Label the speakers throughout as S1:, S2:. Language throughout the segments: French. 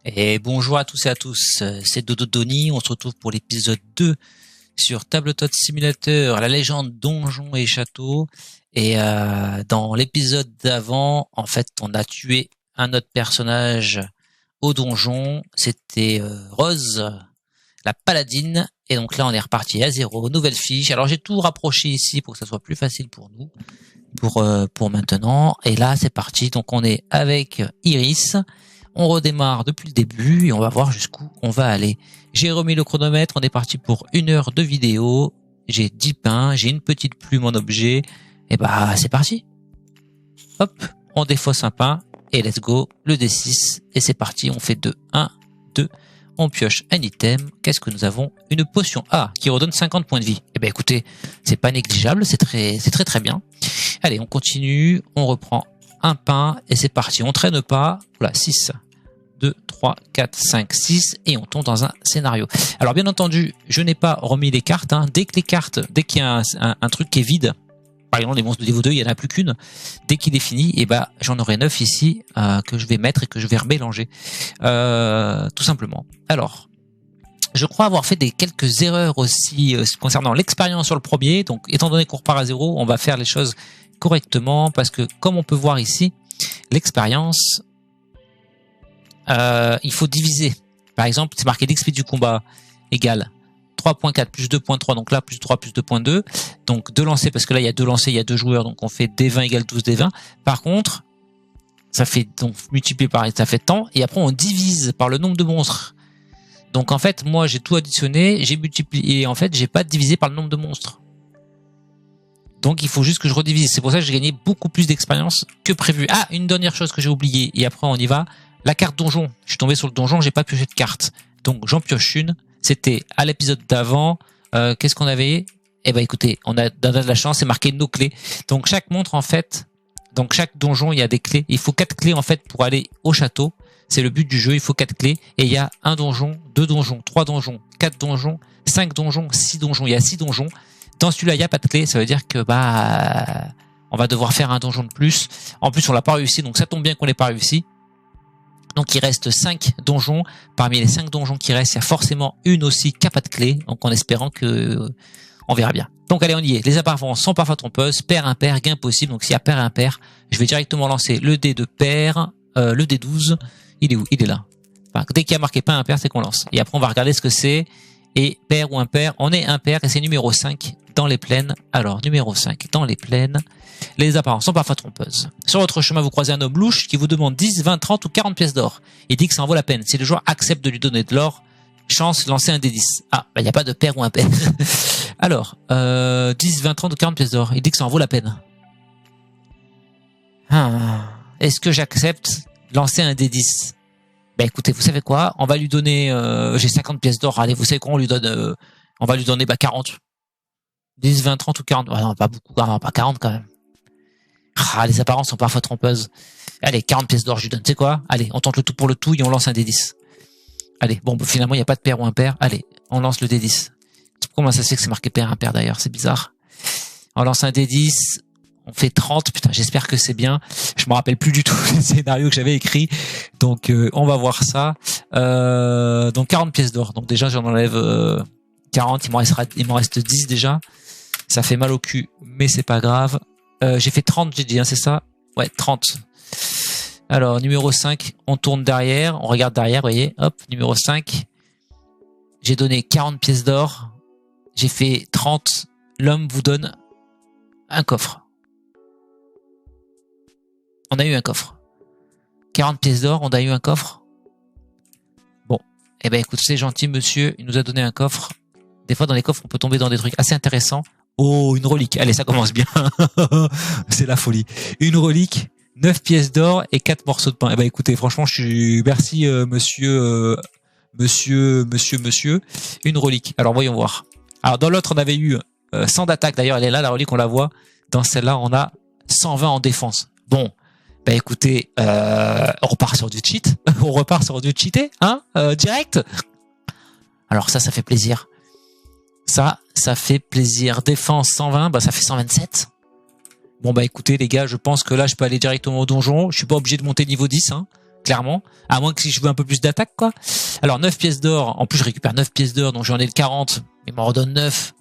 S1: Et bonjour à tous et à tous, c'est Dodo Donny, on se retrouve pour l'épisode 2 sur Tabletop Simulator, la légende donjons et châteaux. Et dans l'épisode d'avant, en fait, on a tué un autre personnage au donjon, c'était Rose, la paladine. Et donc là, on est reparti à 0, nouvelle fiche. Alors j'ai tout rapproché ici pour que ça soit plus facile pour nous, pour maintenant. Et là, c'est parti, donc on est avec Iris. On redémarre depuis le début et on va voir jusqu'où on va aller. J'ai remis le chronomètre, on est parti pour 1 heure de vidéo. J'ai 10 pains, j'ai une petite plume en objet. Et bah c'est parti. Hop, on défausse un pain et let's go, le D6. Et c'est parti, on fait 2, 1, 2. On pioche un item. Qu'est-ce que nous avons? Une potion A qui redonne 50 points de vie. Eh ben écoutez, c'est pas négligeable, c'est très bien. Allez, on continue, on reprend un pain et c'est parti. On traîne pas. Voilà, 6, 2, 3, 4, 5, 6 et on tombe dans un scénario. Alors bien entendu, je n'ai pas remis les cartes. Dès qu'il y a un truc qui est vide, par exemple les monstres de niveau 2, il n'y en a plus qu'une. Dès qu'il est fini, et ben j'en aurai 9 ici que je vais mettre et que je vais remélanger. Tout simplement. Alors, je crois avoir fait quelques erreurs aussi concernant l'expérience sur le premier. Donc étant donné qu'on repart à 0, on va faire les choses correctement parce que comme on peut voir ici, l'expérience, il faut diviser. Par exemple, c'est marqué l'XP du combat égale 3.4 plus 2.3, donc là plus 3 plus 2.2, donc 2 lancers, parce que là il y a 2 lancers, il y a 2 joueurs, donc on fait D20 égale 12 D20. Par contre, ça fait donc multiplié par, ça fait tant, et après on divise par le nombre de monstres. Donc en fait, moi j'ai tout additionné, j'ai multiplié, et en fait j'ai pas divisé par le nombre de monstres. Donc il faut juste que je redivise. C'est pour ça que j'ai gagné beaucoup plus d'expérience que prévu. Ah, une dernière chose que j'ai oublié, et après on y va. La carte donjon. Je suis tombé sur le donjon, j'ai pas pioché de carte. Donc j'en pioche une. C'était à l'épisode d'avant. Qu'est-ce qu'on avait? Eh ben écoutez, on a de la chance, c'est marqué nos clés. Donc chaque montre en fait, donc chaque donjon il y a des clés. Il faut 4 clés en fait pour aller au château. C'est le but du jeu, il faut 4 clés. Et il y a 1 donjon, 2 donjons, 3 donjons, 4 donjons, 5 donjons, 6 donjons. Il y a 6 donjons. Dans celui-là, il n'y a pas de clé. Ça veut dire que on va devoir faire un donjon de plus. En plus, on l'a pas réussi, donc ça tombe bien qu'on l'ait pas réussi. Donc il reste 5 donjons. Parmi les 5 donjons qui restent, il y a forcément une aussi qui n'a pas de clé. Donc en espérant que on verra bien. Donc allez, on y est. Les apparences sont parfois trompeuses. Pair, impair, gain possible. Donc s'il y a pair et impair, je vais directement lancer le dé de pair, le dé 12. Il est où? Il est là. Enfin, dès qu'il y a marqué pair, impair, c'est qu'on lance. Et après on va regarder ce que c'est. Et pair ou impair, on est impair et c'est numéro 5 dans les plaines. Alors numéro 5 dans les plaines. Les apparences sont parfois trompeuses. Sur votre chemin, vous croisez un homme louche qui vous demande 10, 20, 30 ou 40 pièces d'or. Il dit que ça en vaut la peine. Si le joueur accepte de lui donner de l'or, chance, lancez un des 10. Ah, il n'y a pas de pair ou impair. Alors, 10, 20, 30 ou 40 pièces d'or. Il dit que ça en vaut la peine. Est-ce que j'accepte lancer un des 10? Ben écoutez, vous savez quoi? On va lui donner, j'ai 50 pièces d'or. Allez, vous savez quoi? On va lui donner 40. 10, 20, 30 ou 40. Ah non, pas beaucoup, pas 40 quand même. Ah, les apparences sont parfois trompeuses. Allez, 40 pièces d'or, je lui donne. Tu sais quoi? Allez, on tente le tout pour le tout et on lance un D10. Allez, bon, finalement, il n'y a pas de pair ou impair. Allez, on lance le D10. Comment ça se fait que c'est marqué pair, impair d'ailleurs? C'est bizarre. On lance un D10. On fait 30. Putain, j'espère que c'est bien. Je me rappelle plus du tout le scénario que j'avais écrit. Donc, on va voir ça. Donc, 40 pièces d'or. Donc, déjà, j'en enlève 40. Il m'en reste 10 déjà. Ça fait mal au cul, mais c'est pas grave. J'ai fait 30, j'ai dit, c'est ça? Ouais, 30. Alors, numéro 5, on tourne derrière, on regarde derrière, vous voyez, hop, numéro 5. J'ai donné 40 pièces d'or. J'ai fait 30. L'homme vous donne un coffre. On a eu un coffre. 40 pièces d'or, on a eu un coffre. Bon. Eh ben, écoute, c'est gentil, monsieur, il nous a donné un coffre. Des fois, dans les coffres, on peut tomber dans des trucs assez intéressants. Oh, une relique. Allez, ça commence bien. C'est la folie. Une relique, 9 pièces d'or et 4 morceaux de pain. Eh ben, écoutez, franchement, merci, monsieur. Une relique. Alors, voyons voir. Alors, dans l'autre, on avait eu 100 d'attaque. D'ailleurs, elle est là, la relique, on la voit. Dans celle-là, on a 120 en défense. Bon. Ben, écoutez, on repart sur du cheat. On repart sur du cheaté, direct. Alors, ça fait plaisir. Ça fait plaisir. Défense 120, ça fait 127. Bon écoutez les gars, je pense que là je peux aller directement au donjon. Je suis pas obligé de monter niveau 10, clairement. À moins que si je veux un peu plus d'attaque, quoi. Alors, 9 pièces d'or. En plus, je récupère 9 pièces d'or, donc j'en ai le 40. Il m'en redonne 9.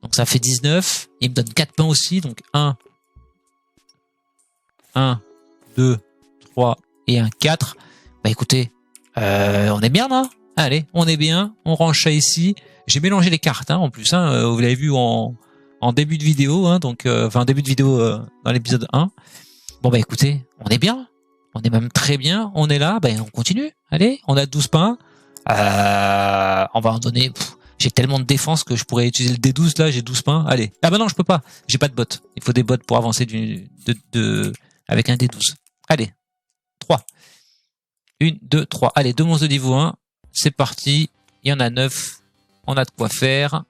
S1: Donc, ça fait 19. Il me donne 4 pains aussi. Donc, 1, 2, 3 et 1, 4. Bah, écoutez, on est bien, là. Allez, on est bien. On range ça ici. J'ai mélangé les cartes, hein, en plus. Hein, vous l'avez vu en début de vidéo. Hein, donc, enfin, début de vidéo dans l'épisode 1. Bon, bah, écoutez, on est bien. On est même très bien, on est là, ben on continue. Allez, on a 12 pains. On va en donner. J'ai tellement de défense que je pourrais utiliser le D12 là, j'ai 12 pains. Allez. Ah bah non, je peux pas. J'ai pas de bots. Il faut des bots pour avancer avec un D12. Allez. 3. 1, 2, 3. Allez, 2 monstres de niveau 1. C'est parti. Il y en a 9. On a de quoi faire.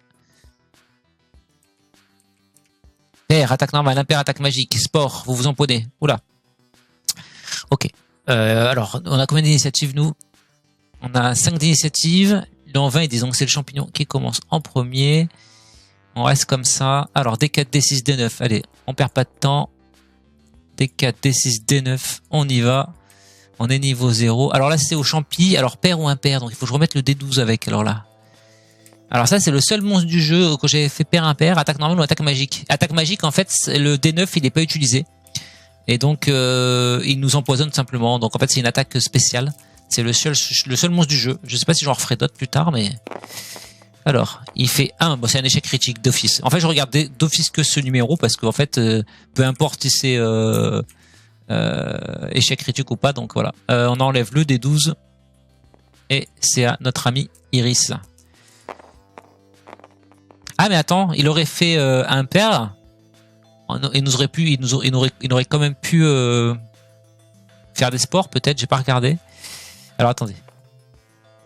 S1: Père, attaque normale, impair, attaque magique, sport, vous vous en prenez. Oula. Ok. Alors, on a combien d'initiatives, nous? On a 5 d'initiatives. Dans 20, et disons que c'est le champignon qui commence en premier. On reste comme ça. Alors, D4, D6, D9. Allez, on perd pas de temps. D4, D6, D9. On y va. On est niveau 0. Alors là, c'est au champi. Alors, pair ou impair. Donc, il faut que je remette le D12 avec. Alors là. Alors ça, c'est le seul monstre du jeu que j'ai fait pair impair. Attaque normale ou attaque magique. Attaque magique, en fait, le D9, il n'est pas utilisé. Et donc, il nous empoisonne simplement. Donc, en fait, c'est une attaque spéciale. C'est le seul monstre du jeu. Je sais pas si j'en referai d'autres plus tard, mais... Alors, il fait 1. Bon, c'est un échec critique d'office. En fait, je regarde d'office que ce numéro parce qu'en fait, peu importe si c'est échec critique ou pas. Donc, voilà. On enlève le D12. Et c'est à notre ami Iris. Ah, mais attends, il aurait fait impair. Il aurait quand même pu faire des sports, peut-être, j'ai pas regardé. Alors attendez.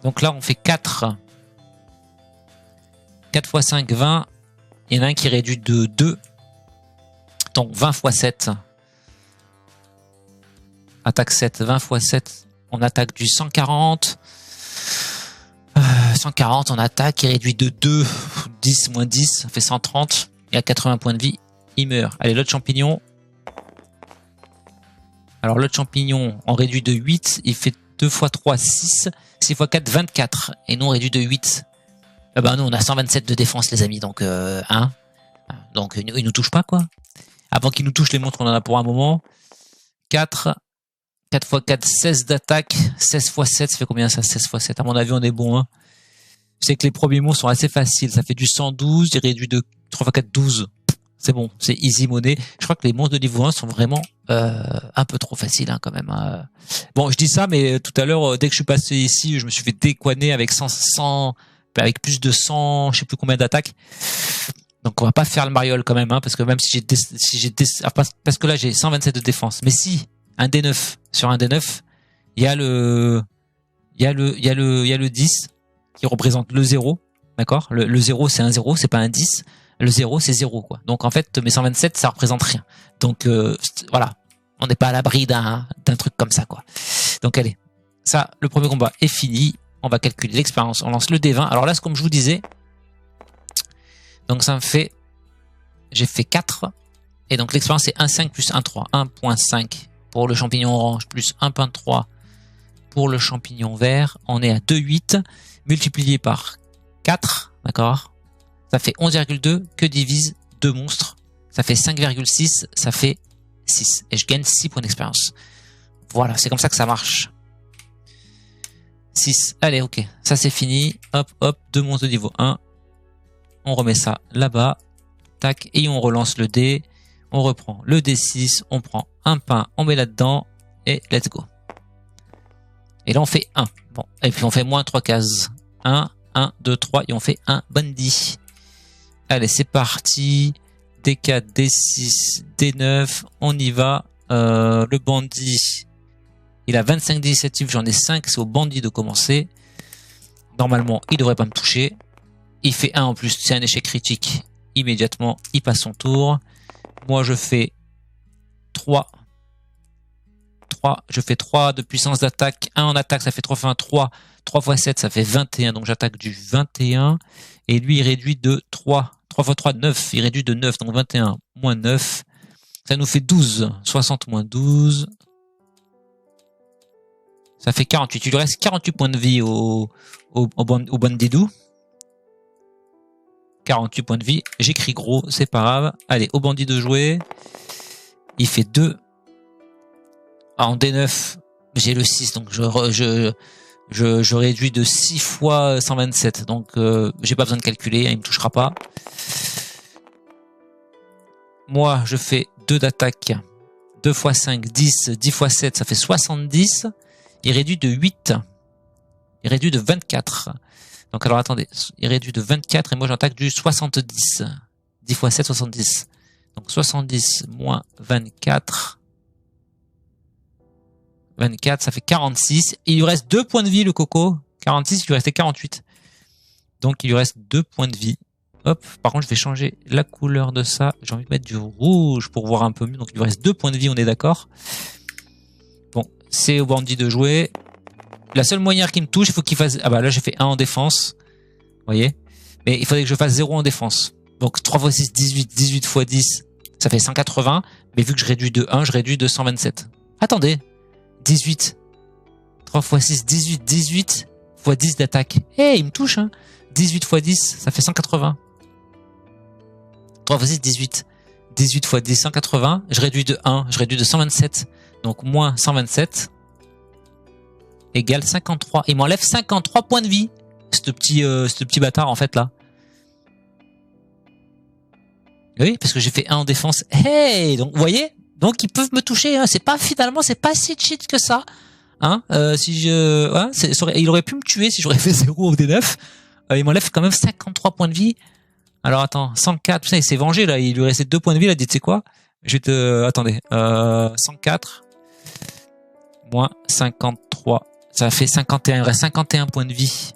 S1: Donc là, on fait 4. 4 x 5, 20. Il y en a un qui réduit de 2. Donc 20 x 7. Attaque 7, 20 x 7. On attaque du 140. 140 en attaque, il réduit de 2. 10 moins 10, ça fait 130. Et à 80 points de vie, il meurt. Allez, l'autre champignon. Alors l'autre champignon, on réduit de 8. Il fait 2 x 3, 6. 6 x 4, 24. Et nous, on réduit de 8. Ah bah nous, on a 127 de défense, les amis. Donc, donc il nous touche pas, quoi. Avant qu'il nous touche, les monstres, on en a pour un moment. 4. 4 x 4, 16 d'attaque. 16 x 7, ça fait combien ça? 16 x 7. À mon avis, on est bon, hein. C'est que les premiers mots sont assez faciles. Ça fait du 112, il réduit de 3 x 4, 12. C'est bon, c'est easy money. Je crois que les monstres de niveau 1 sont vraiment un peu trop faciles, hein, quand même. Bon, je dis ça, mais tout à l'heure, dès que je suis passé ici, je me suis fait décoiner avec 100 avec plus de 100, je sais plus combien d'attaques. Donc on va pas faire le mariole quand même, hein, parce que même si parce que là j'ai 127 de défense. Mais si un D9 sur un D9, il y a le 10 qui représente le 0, d'accord? Le 0 c'est un 0, c'est pas un 10. Le 0 c'est 0, quoi. Donc en fait mes 127 ça représente rien. Donc voilà, on n'est pas à l'abri d'un truc comme ça, quoi. Donc allez, ça, le premier combat est fini. On va calculer l'expérience. On lance le D20. Alors là, c'est comme je vous disais. Donc ça me fait... J'ai fait 4. Et donc l'expérience, c'est 1,5 plus 1,3. 1,5 pour le champignon orange plus 1,3 pour le champignon vert. On est à 2,8 multiplié par 4. D'accord? Ça fait 11,2 que divise 2 monstres. Ça fait 5,6. Ça fait 6. Et je gagne 6 points d'expérience. Voilà, c'est comme ça que ça marche. 6. Allez, ok. Ça, c'est fini. Hop, hop. 2 monstres de niveau 1. On remet ça là-bas. Tac. Et on relance le dé. On reprend le D6. On prend un pain. On met là-dedans. Et let's go. Et là, on fait 1. Bon. Et puis, on fait moins 3 cases. 1, 1, 2, 3. Et on fait un bandit. Allez, c'est parti. D4, D6, D9. On y va. Le bandit... Il a 25 d'initiative, j'en ai 5, c'est au bandit de commencer. Normalement, il devrait pas me toucher. Il fait 1 en plus, c'est un échec critique. Immédiatement, il passe son tour. Moi, je fais 3. Je fais 3 de puissance d'attaque. 1 en attaque, ça fait 3 x 1, 3. 3 x 7, ça fait 21. Donc, j'attaque du 21. Et lui, il réduit de 3. 3 x 3, 9. Il réduit de 9. Donc, 21 moins 9. Ça nous fait 12. 60 moins 12. Ça fait 48. Il lui reste 48 points de vie au bandidou. 48 points de vie. J'écris gros, c'est pas grave. Allez, au bandit de jouer. Il fait 2. En D9, j'ai le 6, donc je réduis de 6 fois 127. Donc, j'ai pas besoin de calculer, il me touchera pas. Moi, je fais 2 d'attaque. 2 x 5, 10. 10 x 7, ça fait 70. Il réduit de 8. Il réduit de 24. Donc, alors, attendez. Il réduit de 24 et moi, j'attaque du 70. 10 x 7, 70. Donc, 70 moins 24. 24, ça fait 46. Il lui reste 2 points de vie, le coco. 46, il lui restait 48. Donc, il lui reste 2 points de vie. Hop. Par contre, je vais changer la couleur de ça. J'ai envie de mettre du rouge pour voir un peu mieux. Donc, il lui reste 2 points de vie, on est d'accord. Bon, c'est au bandit de jouer. La seule moyen qu'il me touche, il faut qu'il fasse... Ah bah là, j'ai fait 1 en défense. Vous voyez? Mais il faudrait que je fasse 0 en défense. Donc, 3 x 6, 18. 18 x 10, ça fait 180. Mais vu que je réduis de 1, je réduis de 127. Attendez. 18. 3 x 6, 18. 18 x 10 d'attaque. Eh, il me touche, hein. 18 x 10, ça fait 180. 3 x 6, 18. 18 x 10, 180. Je réduis de 1, je réduis de 127. Donc, moins 127 égale 53. Il m'enlève 53 points de vie. Ce petit bâtard, en fait, là. Oui, parce que j'ai fait 1 en défense. Hey! Donc, vous voyez? Donc ils peuvent me toucher, hein. C'est pas finalement, c'est pas si cheat que ça, hein. Si je, ouais, il aurait pu me tuer si j'aurais fait 0 au D9. Il m'enlève quand même 53 points de vie. Alors attends, 104, putain, il s'est vengé là. Il lui restait 2 points de vie. Il a dit, tu sais quoi, je vais te, attendez, 104 moins 53, ça fait 51. Il reste 51 points de vie.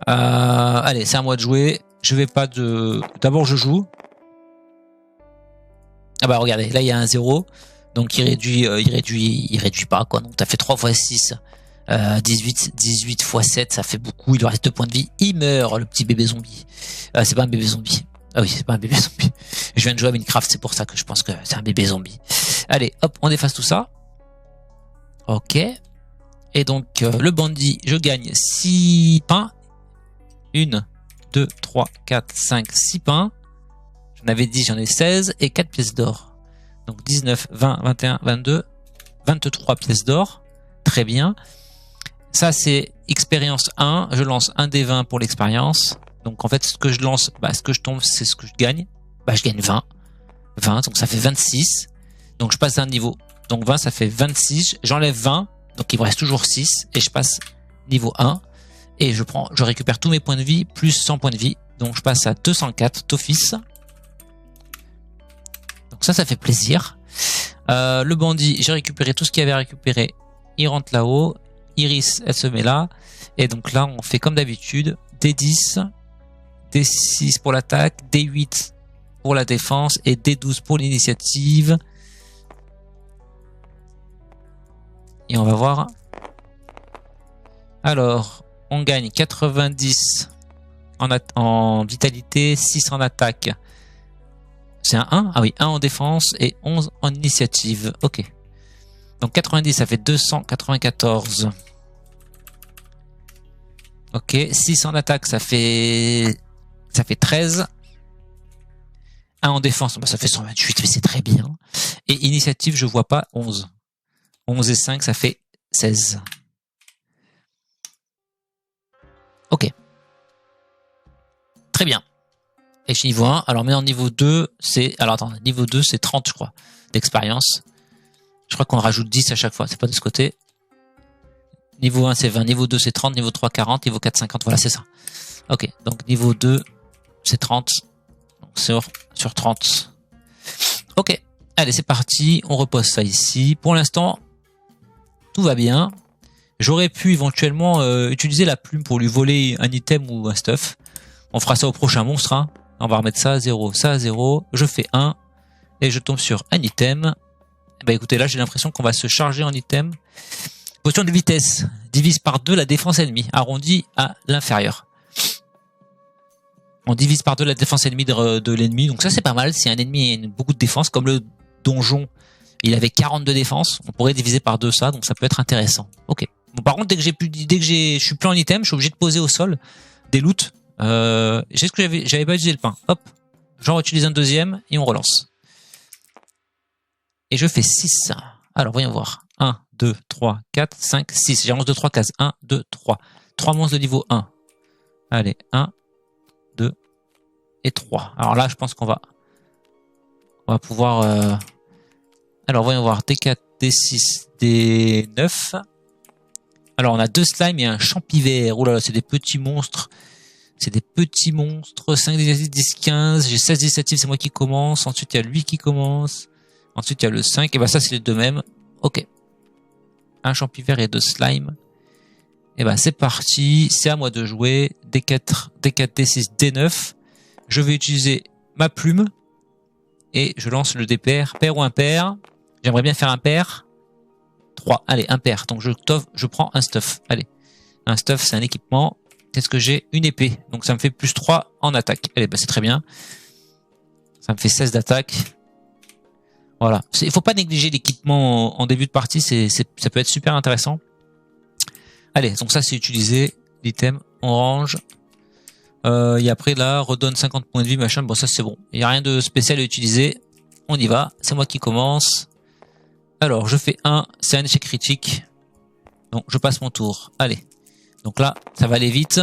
S1: Allez, c'est à moi de jouer. Je vais pas de, d'abord je joue. Ah bah regardez, là il y a un 0, donc il réduit pas quoi. Donc t'as fait 3 x 6, 18 x 7, ça fait beaucoup. Il lui reste 2 points de vie. Il meurt, le petit bébé zombie. C'est pas un bébé zombie. Ah oui, c'est pas un bébé zombie. Je viens de jouer à Minecraft, c'est pour ça que je pense que c'est un bébé zombie. Allez, hop, on efface tout ça. Ok. Et donc le bandit, je gagne 6 pains. 1, 2, 3, 4, 5, 6 pains. J'en avais 10, j'en ai 16 et 4 pièces d'or. Donc 19, 20, 21, 22, 23 pièces d'or. Très bien. Ça, c'est expérience 1. Je lance un des 20 pour l'expérience. Donc en fait, ce que je lance, ce que je tombe, c'est ce que je gagne. Je gagne 20. 20, donc ça fait 26. Donc je passe d'un niveau. Donc 20, ça fait 26. J'enlève 20. Donc il me reste toujours 6. Et je passe niveau 1. Et je récupère tous mes points de vie, plus 100 points de vie. Donc je passe à 204 d'office. Donc ça fait plaisir. Le bandit, j'ai récupéré tout ce qu'il y avait à récupérer. Il rentre là-haut. Iris, elle se met là. Et donc là, on fait comme d'habitude. D10, D6 pour l'attaque, D8 pour la défense et D12 pour l'initiative. Et on va voir. Alors, on gagne 90 en vitalité, 6 en attaque. C'est un 1? Ah oui, 1 en défense et 11 en initiative. Ok. Donc 90, ça fait 294. Ok, 6 en attaque, ça fait 13. 1 en défense, ça fait 128, mais c'est très bien. Et initiative, je vois pas, 11. 11 et 5, ça fait 16. Ok. Très bien. Et je suis niveau 1. Alors, mais en niveau 2, c'est... Alors, attends, niveau 2, c'est 30, je crois, d'expérience. Je crois qu'on rajoute 10 à chaque fois. C'est pas de ce côté. Niveau 1, c'est 20. Niveau 2, c'est 30. Niveau 3, 40. Niveau 4, 50. Voilà, c'est ça. Ok. Donc, niveau 2, c'est 30. Donc, sur 30. Ok. Allez, c'est parti. On repose ça ici. Pour l'instant, tout va bien. J'aurais pu éventuellement utiliser la plume pour lui voler un item ou un stuff. On fera ça au prochain monstre. Hein. On va remettre ça à 0, ça à 0. Je fais 1 et je tombe sur un item. Bah écoutez, là j'ai l'impression qu'on va se charger en item. Potion de vitesse. Divise par 2 la défense ennemie. Arrondi à l'inférieur. On divise par 2 la défense ennemie de l'ennemi. Donc ça c'est pas mal. Si un ennemi a beaucoup de défense, comme le donjon Il avait 40 de défense. On pourrait diviser par 2 ça, donc ça peut être intéressant. Ok. Bon, par contre, dès que je suis plus en item, je suis obligé de poser au sol des loots. J'ai ce que j'avais pas utilisé le pain. Hop. J'en utilise un deuxième et on relance. Et je fais 6. Alors, voyons voir. 1, 2, 3, 4, 5, 6. J'avance de 3 cases. 1, 2, 3. 3 monstres de niveau 1. Allez, 1, 2 et 3. Alors là, je pense qu'on va pouvoir... Alors, voyons voir. D4, D6, D9. Alors, on a 2 slimes et un champivert. Ouh là là, c'est des petits monstres. C'est des petits monstres. 5, 10, 15. J'ai 16 initiatives, c'est moi qui commence. Ensuite, il y a lui qui commence. Ensuite, il y a le 5. Et ben ça, c'est les deux mêmes. Ok. Un champivert et 2 slimes. Et ben c'est parti. C'est à moi de jouer. D4, D6, D9. Je vais utiliser ma plume. Et je lance le DPR. Pair ou impair. J'aimerais bien faire un pair. 3. Allez, impair. Donc je prends un stuff. Allez. Un stuff, c'est un équipement. Qu'est-ce que j'ai? Une épée. Donc ça me fait plus 3 en attaque. Allez, bah c'est très bien. Ça me fait 16 d'attaque. Voilà. Il faut pas négliger l'équipement en début de partie. Ça peut être super intéressant. Allez, donc ça c'est utilisé. L'item, on range. Et après là, redonne 50 points de vie, machin. Bon, ça c'est bon. Il n'y a rien de spécial à utiliser. On y va. C'est moi qui commence. Alors, je fais 1. C'est un échec critique. Donc, je passe mon tour. Allez. Donc là, ça va aller vite.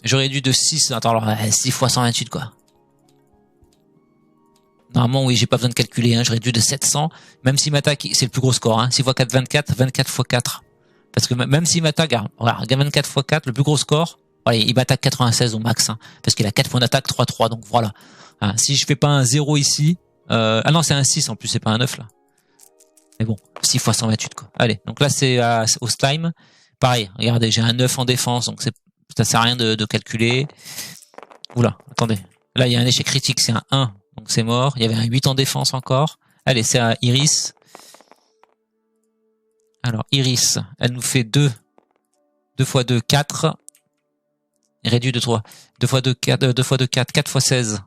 S1: Je réduis de 6. Attends, alors, 6 fois 128, quoi. Normalement, oui, j'ai pas besoin de calculer. Hein, je réduis de 700. Même s'il m'attaque, c'est le plus gros score. Hein, 6 x 4, 24. 24 x 4. Parce que même s'il m'attaque, regarde, 24 x 4, le plus gros score, allez, il m'attaque 96 au max. Hein, parce qu'il a 4 points d'attaque, 3-3. Donc voilà. Hein, si je fais pas un 0 ici... ah non, c'est un 6 en plus, c'est pas un 9 là. Mais bon, 6 x 128 quoi. Allez, donc là c'est au slime. Pareil, regardez, j'ai un 9 en défense, donc ça sert à rien de calculer. Oula, attendez. Là, il y a un échec critique, c'est un 1, donc c'est mort. Il y avait un 8 en défense encore. Allez, c'est à Iris. Alors, Iris, elle nous fait 2 x 2, 4. Réduit de 3. 2 x 2, 4. 2 x 2, 4. 4 x 16.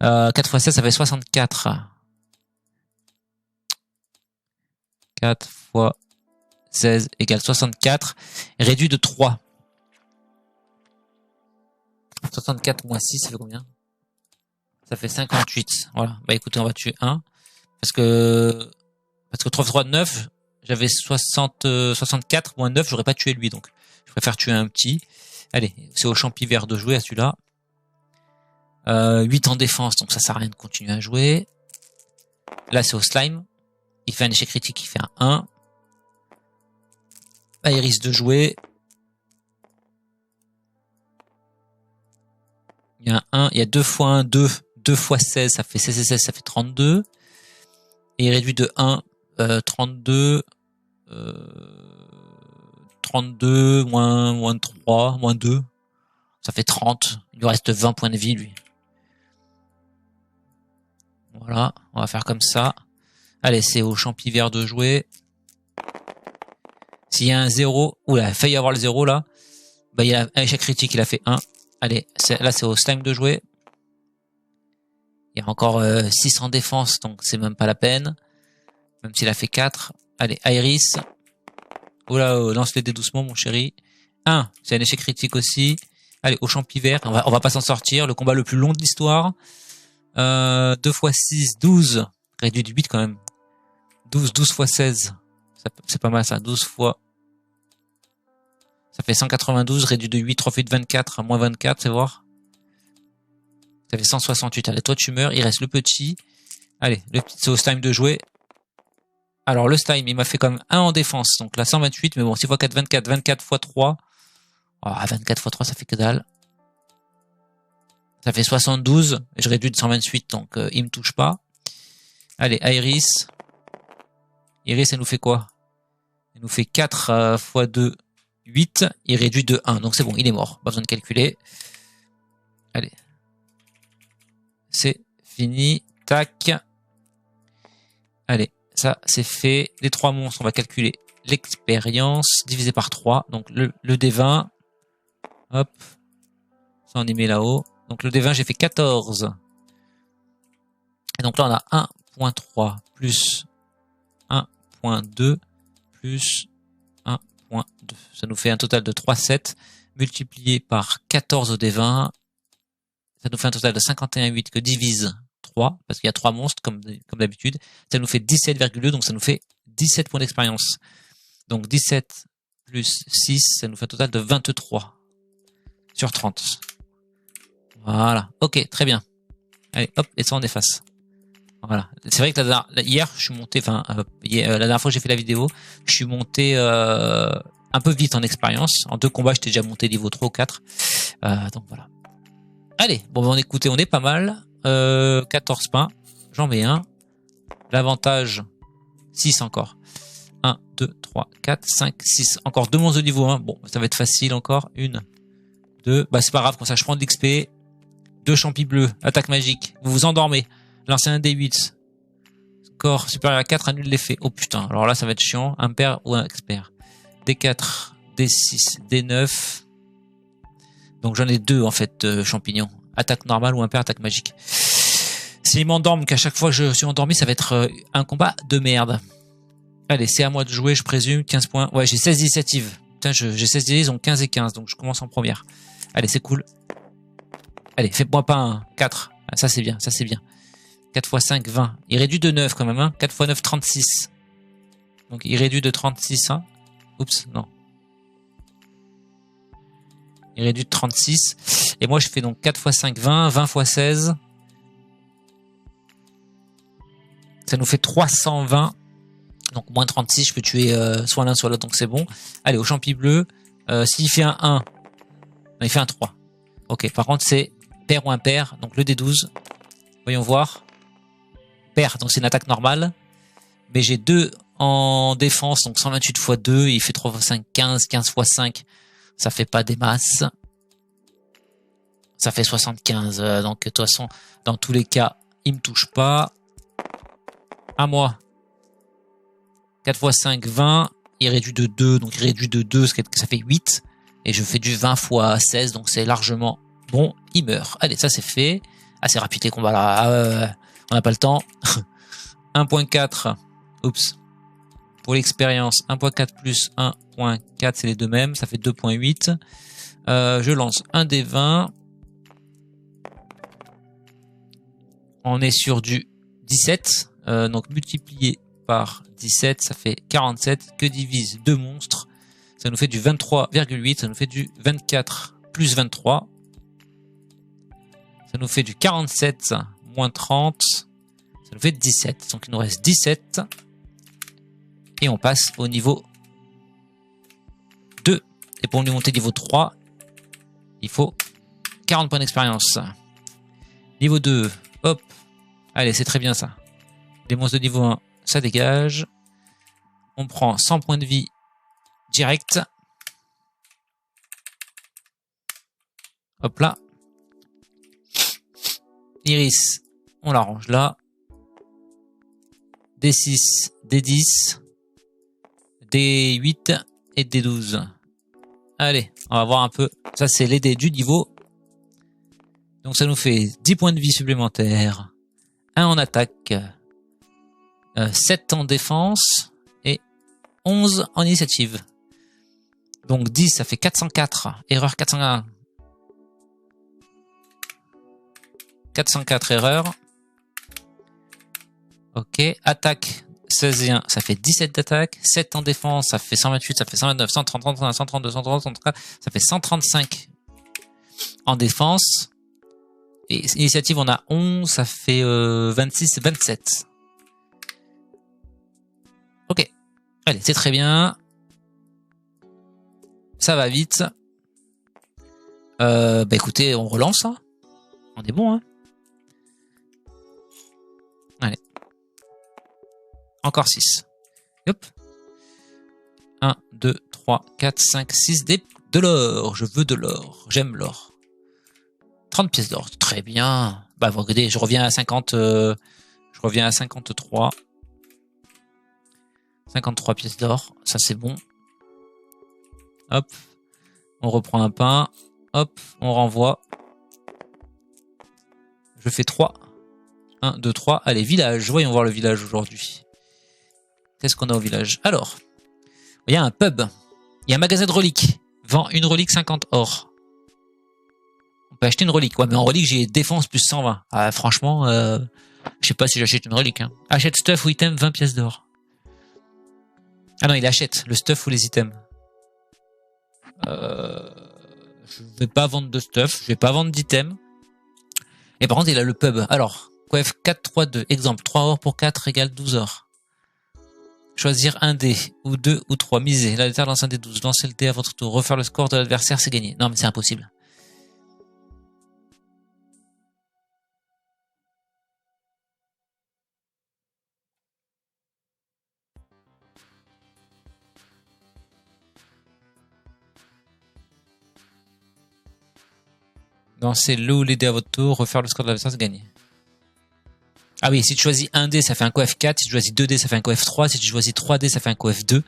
S1: 4 x 16, ça fait 64. 4 x 16 égale 64. Réduit de 3. 64 moins 6, ça fait combien? Ça fait 58. Voilà. Bah écoutez, on va tuer 1. Parce que 3 x 3 de 9, j'avais 64 moins 9, j'aurais pas tué lui. Donc, je préfère tuer un petit. Allez, c'est au champivert de jouer à celui-là. 8 en défense, donc ça sert à rien de continuer à jouer. Là, c'est au slime. Il fait un échec critique, il fait un 1. Iris de jouer. Il y a un 1, il y a 2 x 1, 2. 2 x 16, ça fait 16, ça fait 32. Et il réduit de 1, 32. 32, moins 3, moins 2. Ça fait 30. Il lui reste 20 points de vie, lui. Voilà, on va faire comme ça. Allez, c'est au champivert de jouer. S'il y a un 0, oula, il a failli avoir le 0 là. Bah, il y a un échec critique, il a fait 1. Allez, là c'est au slime de jouer. Il y a encore 6 en défense, donc c'est même pas la peine. Même s'il a fait 4. Allez, Iris. Oula, lance les dés doucement, mon chéri. 1, c'est un échec critique aussi. Allez, au champivert, on va pas s'en sortir. Le combat le plus long de l'histoire. 2 x 6, 12. Réduit de 8 quand même. 12 x 16. C'est pas mal ça. 12 fois. Ça fait 192. Réduit de 8. 3 x 8, 24. Moins 24, c'est voir. Ça fait 168. Allez, toi tu meurs. Il reste le petit. Allez, le petit, c'est au slime de jouer. Alors, le slime, il m'a fait quand même 1 en défense. Donc là, 128. Mais bon, 6 x 4, 24. 24 x 3. Oh, 24 x 3, ça fait que dalle. Ça fait 72. Et je réduis de 128. Donc, il me touche pas. Allez, Iris. Iris, elle nous fait quoi? Elle nous fait 4 x 2, 8. Il réduit de 1. Donc c'est bon, il est mort. Pas besoin de calculer. Allez. C'est fini. Tac. Allez, ça c'est fait. Les 3 monstres, on va calculer l'expérience. Divisé par 3. Donc le D20. Hop. Ça on y met là-haut. Donc le D20, j'ai fait 14. Et donc là, on a 1.3 plus 1.2 plus 1.2. Ça nous fait un total de 3,7 multiplié par 14 au D20. Ça nous fait un total de 51,8 que divise 3, parce qu'il y a 3 monstres, comme d'habitude. Ça nous fait 17,2, donc ça nous fait 17 points d'expérience. Donc 17 plus 6, ça nous fait un total de 23 sur 30. Voilà. Ok, très bien. Allez, hop, et ça on efface. Voilà. C'est vrai que hier, je suis monté, la dernière fois que j'ai fait la vidéo, je suis monté un peu vite en expérience. En 2 combats, j'étais déjà monté niveau 3 ou 4. Donc voilà. Allez, bon, on écoutez, on est pas mal. 14 pains, j'en mets un. L'avantage, 6 encore. 1, 2, 3, 4, 5, 6. Encore 2 monstres de niveau 1. Bon, ça va être facile encore. 1, 2. Bah, c'est pas grave, comme ça, je prends de l'XP. 2 champis bleus, attaque magique. Vous vous endormez. Lancez un D8. Score supérieur à 4, annule l'effet. Oh putain, alors là, ça va être chiant. Impair ou un expert. D4, D6, D9. Donc j'en ai 2 en fait, champignons. Attaque normale ou impair, attaque magique. S'ils m'endorment, qu'à chaque fois que je suis endormi, ça va être un combat de merde. Allez, c'est à moi de jouer, je présume. 15 points. Ouais, j'ai 16 initiatives. Putain, j'ai 16 initiatives, ils ont 15 et 15, donc je commence en première. Allez, c'est cool. Allez, fais-moi pas un 4. Ah, ça c'est bien, ça c'est bien. 4 x 5, 20. Il réduit de 9 quand même, hein. 4 x 9, 36. Donc il réduit de 36, hein. Oups, non. Il réduit de 36. Et moi je fais donc 4 x 5, 20. 20 x 16. Ça nous fait 320. Donc moins 36, je peux tuer soit l'un soit l'autre, donc c'est bon. Allez, au champi bleu. S'il fait un 1, non, il fait un 3. Ok, par contre c'est pair ou impair, donc le D12. Voyons voir. Pair, donc c'est une attaque normale. Mais j'ai 2 en défense, donc 128 x 2, il fait 3 x 5, 15, 15 x 5. Ça fait pas des masses. Ça fait 75, donc de toute façon, dans tous les cas, il me touche pas. À moi. 4 x 5, 20. Il réduit de 2, donc il réduit de 2, ça fait 8. Et je fais du 20 x 16, donc c'est largement bon. Il meurt. Allez, ça c'est fait. Assez rapide les combats là. On n'a pas le temps. 1.4. Oups. Pour l'expérience, 1.4 plus 1.4, c'est les deux mêmes. Ça fait 2.8. Je lance un des 20. On est sur du 17. Donc multiplié par 17, ça fait 47. Que divise 2 monstres. Ça nous fait du 23,8. Ça nous fait du 24 plus 23. Ça nous fait du 47 moins 30. Ça nous fait 17. Donc il nous reste 17. Et on passe au niveau 2. Et pour nous monter niveau 3, il faut 40 points d'expérience. Niveau 2, hop. Allez, c'est très bien ça. Les monstres de niveau 1, ça dégage. On prend 100 points de vie direct. Hop là. Iris, on la range là. D6, D10, D8 et D12. Allez, on va voir un peu. Ça, c'est les dés du niveau. Donc ça nous fait 10 points de vie supplémentaires. 1 en attaque. 7 en défense. Et 11 en initiative. Donc 10, ça fait 404. Erreur 401. 404 erreurs. Ok, attaque 16 et 1, ça fait 17 d'attaque. 7 en défense, ça fait 128, ça fait 129, 130, 131, 132, 133, 134, ça fait 135 en défense. Et initiative, on a 11, ça fait 26, 27. Ok, allez, c'est très bien. Ça va vite. Bah écoutez, on relance. Hein. On est bon, hein. Allez. Encore 6. Hop. 1, 2, 3, 4, 5, 6. De l'or. Je veux de l'or. J'aime l'or. 30 pièces d'or. Très bien. Bah, regardez, je reviens à 50. Je reviens à 53. 53 pièces d'or. Ça, c'est bon. Hop. On reprend un pain. Hop. On renvoie. Je fais 3. 1, 2, 3. Allez, village. Voyons voir le village aujourd'hui. Qu'est-ce qu'on a au village? Alors, il y a un pub. Il y a un magasin de reliques. Vend une relique 50 or. On peut acheter une relique. Ouais, mais en relique, j'ai défense plus 120. Ah, franchement, je sais pas si j'achète une relique. Hein. Achète stuff ou item, 20 pièces d'or. Ah non, il achète le stuff ou les items. Je vais pas vendre de stuff. Je vais pas vendre d'items. Et par contre, il a le pub. Alors, coef 4, 3, 2. Exemple, 3 or pour 4 égale 12 or. Choisir un dé, ou 2, ou 3. Miser. L'adversaire lance un dé 12. Lancer le dé à votre tour. Refaire le score de l'adversaire, c'est gagné. Non, mais c'est impossible. Lancer le ou les dés à votre tour. Refaire le score de l'adversaire, c'est gagné. Ah oui, si tu choisis un dé, ça fait un coef 4. Si tu choisis 2 dés, ça fait un coef 3. Si tu choisis 3 dés, ça fait un coef 2.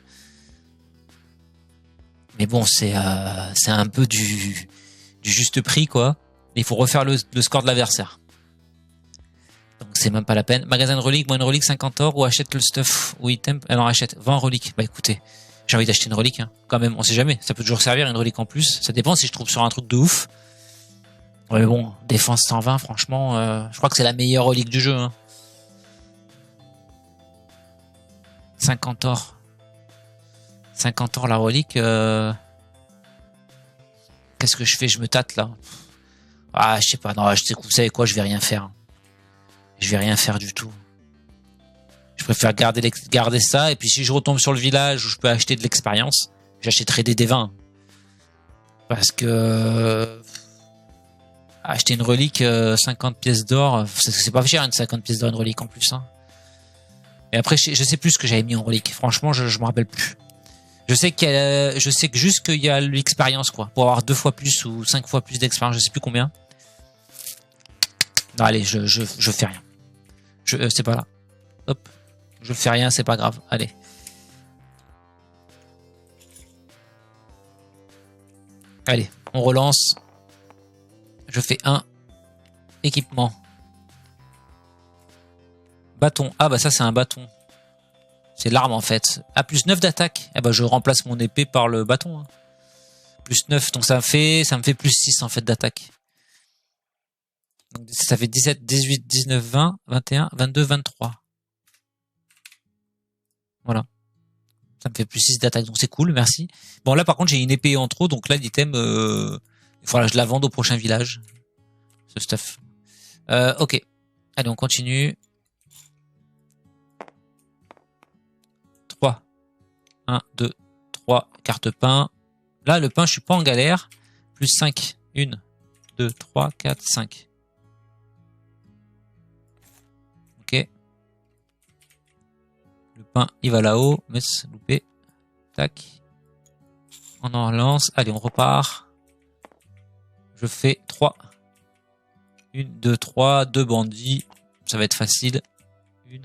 S1: Mais bon, c'est un peu du juste prix, quoi. Il faut refaire le score de l'adversaire. Donc c'est même pas la peine. Magasin de reliques, moi une relique 50 or, ou achète le stuff ou item. Alors achète, vends relique. Bah écoutez, j'ai envie d'acheter une relique, hein. Quand même, on sait jamais. Ça peut toujours servir une relique en plus. Ça dépend si je trouve sur un truc de ouf. Ouais, mais bon, défense 120, franchement, je crois que c'est la meilleure relique du jeu. Hein. 50 or. 50 or la relique. Qu'est-ce que je fais? Je me tâte là. Ah, je sais pas. Non, vous savez quoi? Je vais rien faire. Je vais rien faire du tout. Je préfère garder ça. Et puis si je retombe sur le village où je peux acheter de l'expérience, j'achèterai des D20. Parce que acheter une relique 50 pièces d'or, c'est pas cher une 50 pièces d'or une relique en plus. Hein. Et après, je sais plus ce que j'avais mis en relique. Franchement, je me rappelle plus. Je sais que juste qu'il y a l'expérience, quoi. Pour avoir 2 fois plus ou 5 fois plus d'expérience, je sais plus combien. Non, allez, je fais rien. C'est pas là. Hop. Je fais rien, c'est pas grave. Allez. Allez, on relance. Je fais 1. Équipement. Bâton. Ah bah ça c'est un bâton. C'est l'arme en fait. Ah, plus 9 d'attaque. Eh ben je remplace mon épée par le bâton. Hein. Plus 9, donc ça me fait plus 6 en fait d'attaque. Donc ça fait 17, 18, 19, 20, 21, 22, 23. Voilà. Ça me fait plus 6 d'attaque, donc c'est cool, merci. Bon là par contre j'ai une épée en trop, donc là l'item, voilà, je la vends au prochain village. Ce stuff. Ok. Allez, on continue. 3. 1, 2, 3. Carte pain. Là, le pain, je suis pas en galère. Plus 5. 1, 2, 3, 4, 5. Ok. Le pain, il va là-haut. Mais c'est loupé. Tac. On en relance. Allez, on repart. Je fais 3. 1, 2, 3. 2 bandits. Ça va être facile. 1,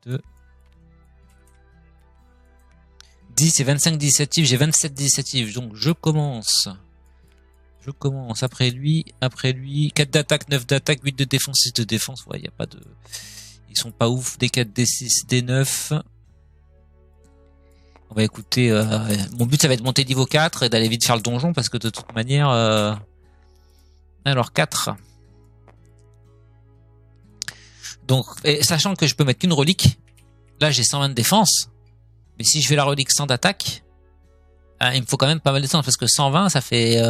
S1: 2. 10 et 25 d'initiative. J'ai 27 d'initiative. Donc, je commence. Après lui. 4 d'attaque, 9 d'attaque, 8 de défense, 6 de défense. Ouais, y a pas de... Ils sont pas ouf. D4, D6, D9. On va écouter... Mon but, ça va être de monter niveau 4 et d'aller vite faire le donjon parce que de toute manière... Alors, 4. Donc, sachant que je peux mettre qu'une relique, là, j'ai 120 de défense. Mais si je fais la relique 100 d'attaque, il me faut quand même pas mal de défense parce que 120, ça fait...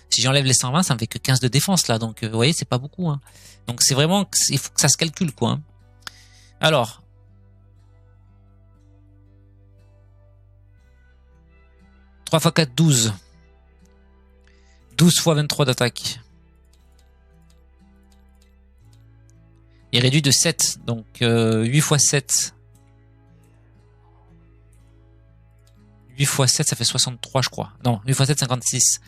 S1: si j'enlève les 120, ça me fait que 15 de défense là. Donc, vous voyez, c'est pas beaucoup. Hein. Donc, c'est vraiment... Il faut que ça se calcule, quoi. Hein. Alors... 3 x 4, 12. 12 x 23 d'attaque. Il réduit de 7. Donc, 8 x 7... 8 x 7, ça fait 63, je crois. Non, 8 x 7, 56.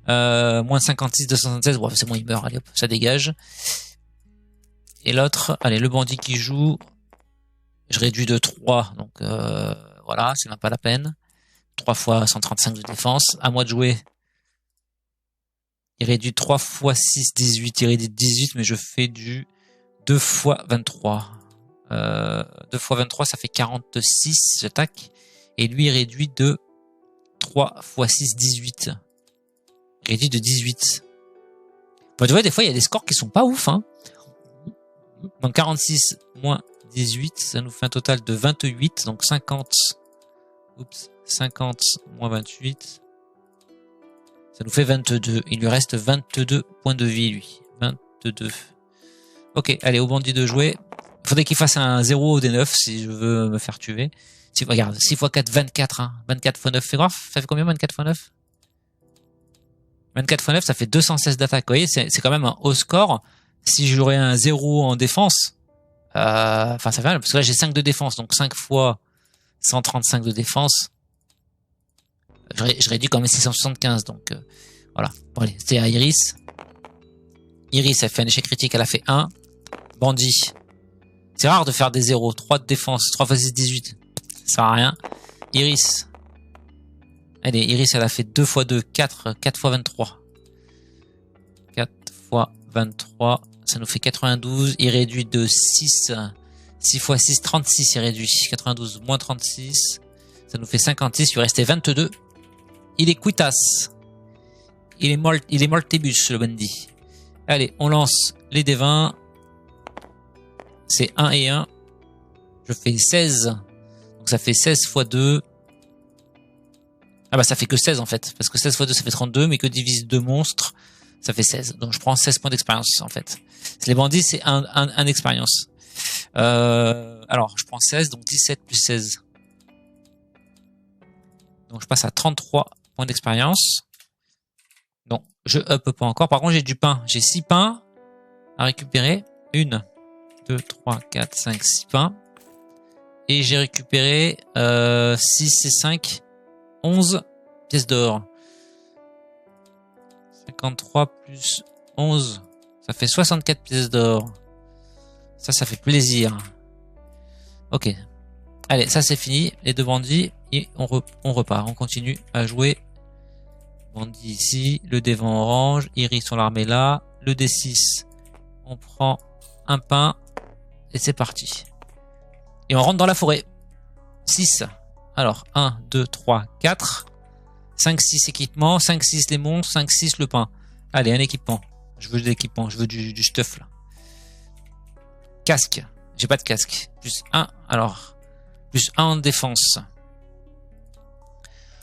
S1: Moins 56 de 76. Bon, c'est bon, il meurt. Allez, hop, ça dégage. Et l'autre, allez, le bandit qui joue. Je réduis de 3. Donc, voilà, c'est même pas la peine. 3 fois 135 de défense. À moi de jouer. Il réduit 3 x 6, 18. Il réduit 18, mais je fais du 2 fois 23. 2 fois 23, ça fait 46, j'attaque. Et lui, il réduit de 3 fois 6, 18. Il réduit de 18. Bon, tu vois, des fois, il y a des scores qui sont pas ouf, hein. Donc 46 moins 18, ça nous fait un total de 28. Donc 50. Oups. 50 moins 28. Ça nous fait 22. Il lui reste 22 points de vie, lui. 22. Ok, allez, au bandit de jouer. Il faudrait qu'il fasse un 0 au D9 si je veux me faire tuer. Si, regarde, 6 x 4, 24. Hein. 24 x 9, fait grave. Ça fait combien 24 x 9? 24 x 9, ça fait 216 d'attaque. Vous voyez, c'est quand même un haut score. Si j'aurais un 0 en défense, enfin ça fait mal, parce que là j'ai 5 de défense, donc 5 fois 135 de défense. Je réduis quand même 675, donc voilà. Bon allez, c'était à Iris. Iris, elle fait un échec critique, elle a fait 1. Bandit. C'est rare de faire des 0. 3 de défense, 3 x 6, 18. Ça sert à rien. Iris. Allez, Iris, elle a fait 2 x 2, 4. 4 x 23. 4 x 23. Ça nous fait 92. Il réduit de 6. 6 x 6, 36. Il réduit. 92 moins 36. Ça nous fait 56. Il lui restait 22. Il est quitas. Il est moltébus, le bandit. Allez, on lance les D20. C'est 1 et 1. Je fais 16. Donc ça fait 16 x 2. Ah bah ça fait que 16 en fait. Parce que 16 x 2 ça fait 32. Mais que divise 2 monstres, ça fait 16. Donc je prends 16 points d'expérience en fait. Les bandits c'est un expérience. Alors je prends 16. Donc 17 plus 16. Donc je passe à 33 points d'expérience. Donc je up pas encore. Par contre j'ai du pain. J'ai 6 pains à récupérer. 1, 2, 3, 4, 5, 6 pains. Et j'ai récupéré 6 et 5, 11 pièces d'or. 53 plus 11, ça fait 64 pièces d'or. Ça fait plaisir. Ok. Allez, ça c'est fini. Les deux bandits. Et on repart. On continue à jouer. Bandit ici. Le D20 orange. Iris, on la remet là. Le D6. On prend un pain. Et c'est parti. Et on rentre dans la forêt. 6. Alors, 1, 2, 3, 4. 5, 6 équipements. 5, 6 les monstres. 5, 6 le pain. Allez, un équipement. Je veux de l'équipement. Je veux du stuff là. Casque. J'ai pas de casque. Plus 1. Alors, plus 1 en défense.